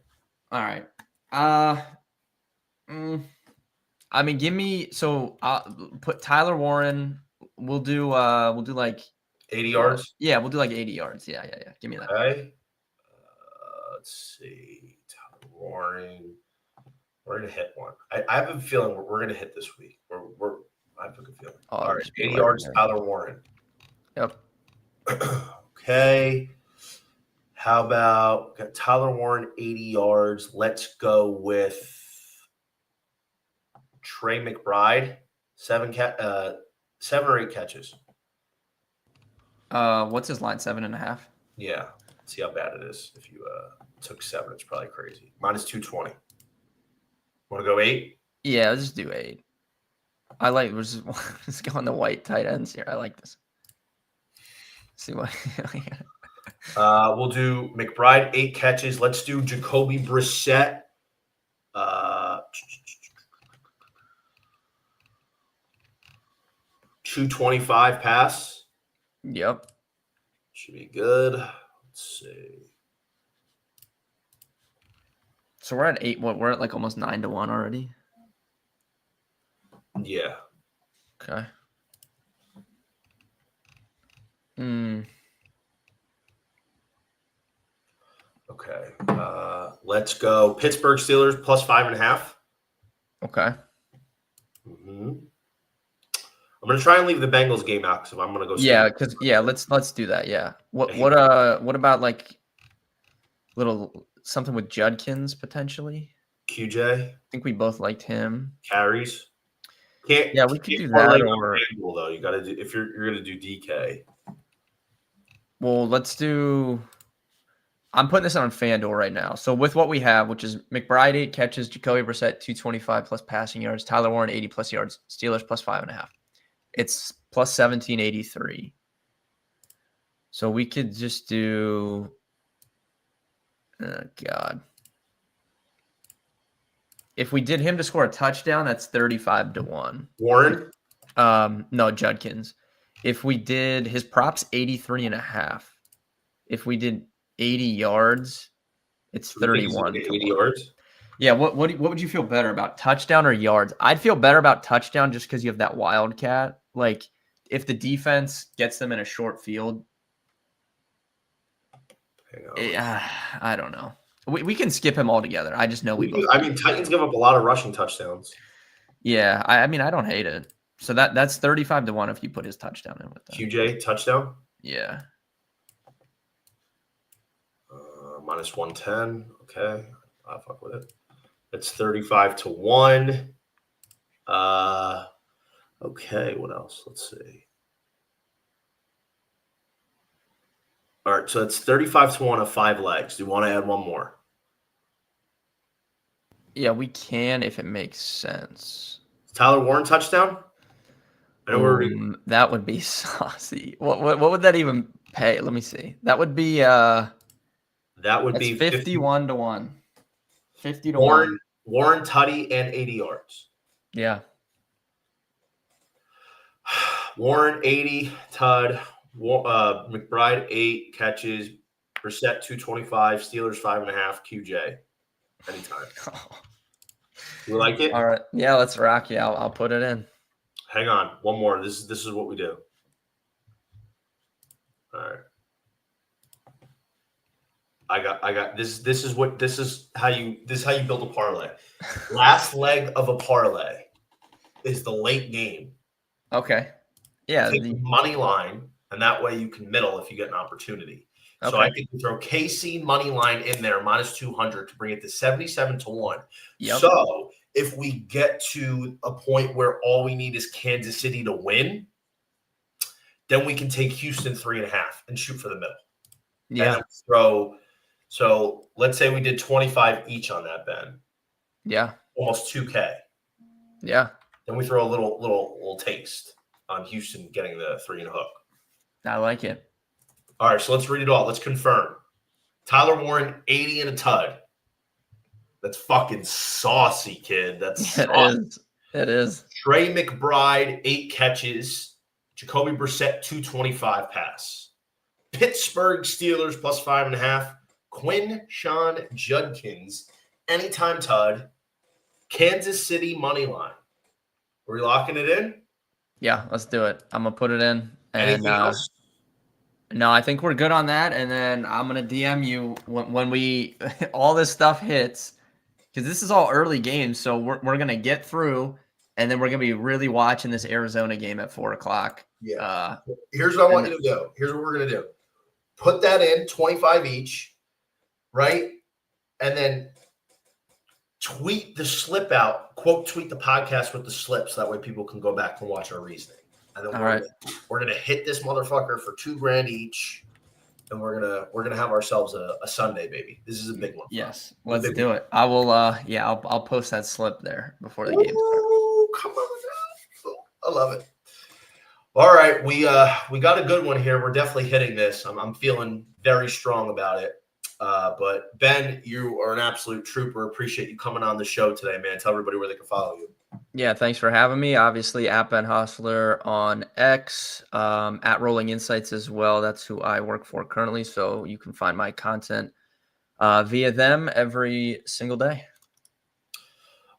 All right. I mean, give me. So I'll put Tyler Warren. We'll do like 80 yards. Yeah, we'll do like 80 yards. Yeah. Give me that. Okay. Let's see. Tyler Warren. We're gonna hit one. I have a feeling we're gonna hit this week. I have a good feeling. All right, 80 yards, Tyler Warren. Yep. Okay. How about got Tyler Warren 80 yards? Let's go with Trey McBride, 7 or 8 catches. What's his line? 7.5. Yeah. Let's see how bad it is. If you took 7, it's probably crazy. Minus 220. Want to go 8? Yeah, let's just do 8. We're just going the white tight ends here. I like this. See what? We'll do McBride 8 catches. Let's do Jacoby Brissett. 225 pass. Yep. Should be good. Let's see. So we're at 8. We're at like almost 9-1 already. Yeah. Okay. Okay. Let's go Pittsburgh Steelers plus 5.5. Okay. Mm-hmm. I'm gonna try and leave the Bengals game out because I'm gonna go. Yeah, because let's do that. Yeah. What about like little something with Judkins potentially? QJ. I think we both liked him. Carries. We could do that. Or FanDuel, though, you got to do if you're gonna do DK. Well, let's do. I'm putting this on FanDuel right now. So with what we have, which is McBride 8 catches, Jacoby Brissett 225 plus passing yards, Tyler Warren 80 plus yards, Steelers plus 5.5. It's plus 1783. So we could just do. Oh God. If we did him to score a touchdown, that's 35-1. Warren? No, Judkins. If we did his props 83.5. If we did 80 yards, it's 31 to 80 1. yards? Yeah, what would you feel better about, touchdown or yards? I'd feel better about touchdown just because you have that wildcat. Like, if the defense gets them in a short field, I don't know. We can skip him altogether. I just know we both. I mean, Titans give up a lot of rushing touchdowns. Yeah, I mean, I don't hate it. So that's 35-1 if you put his touchdown in with that. QJ touchdown? Yeah. Minus 110. Okay. I'll fuck with it. It's 35-1. Okay, what else? Let's see. All right, so it's 35-1 of 5 legs. Do you want to add one more? Yeah, we can if it makes sense. Tyler Warren touchdown? I know that would be saucy. What would that even pay? Let me see. That would be 51-1. 50-1. Warren Tutty and 80 yards. Yeah. Warren 80, Tud, McBride 8 catches, Brissett 225, Steelers 5.5, QJ. Anytime. You like it? All right. Yeah, let's rock. Yeah, I'll put it in. Hang on, one more. This is what we do. All right. I got this. This is how you build a parlay. Last leg of a parlay is the late game. Okay. Yeah. Take the money line, and that way you can middle if you get an opportunity. Okay. So I could throw KC money line in there minus 200 to bring it to 77-1. Yep. So if we get to a point where all we need is Kansas City to win, then we can take Houston 3.5 and shoot for the middle. Yeah. And throw. So let's say we did 25 each on that, Ben. Yeah. Almost 2K. Yeah. Then we throw a little taste on Houston getting the 3 and a hook. I like it. All right, so let's read it all. Let's confirm. Tyler Warren, 80 and a tud. That's fucking saucy, kid. That's saucy. It is. Trey McBride, 8 catches. Jacoby Brissett, 225 pass. Pittsburgh Steelers plus 5.5. Sean Judkins, anytime tud. Kansas City money line. Are we locking it in? Yeah, let's do it. I'm gonna put it in. Anything else? No, I think we're good on that. And then I'm gonna DM you when we all this stuff hits, because this is all early games. So we're gonna get through, and then we're gonna be really watching this Arizona game at 4:00. Yeah. Here's what I want you to do. Here's what we're gonna do. Put that in 25 each, right? And then tweet the slip out. Quote tweet the podcast with the slip, so that way people can go back and watch our reasoning. And then we're gonna hit this motherfucker for $2,000 each, and we're gonna have ourselves a Sunday, baby. This is a big one. Yes, let's do it. I will. I'll post that slip there before the game starts. Come on now. I love it. All right, we got a good one here. We're definitely hitting this. I'm feeling very strong about it. But Ben, you are an absolute trooper. Appreciate you coming on the show today, man. Tell everybody where they can follow you. Yeah, thanks for having me. Obviously, at Ben Hossler on X, at Rolling Insights as well. That's who I work for currently. So you can find my content via them every single day.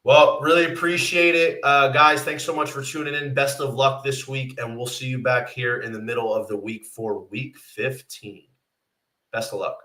Well, really appreciate it. Guys, thanks so much for tuning in. Best of luck this week, and we'll see you back here in the middle of the week for week 15. Best of luck.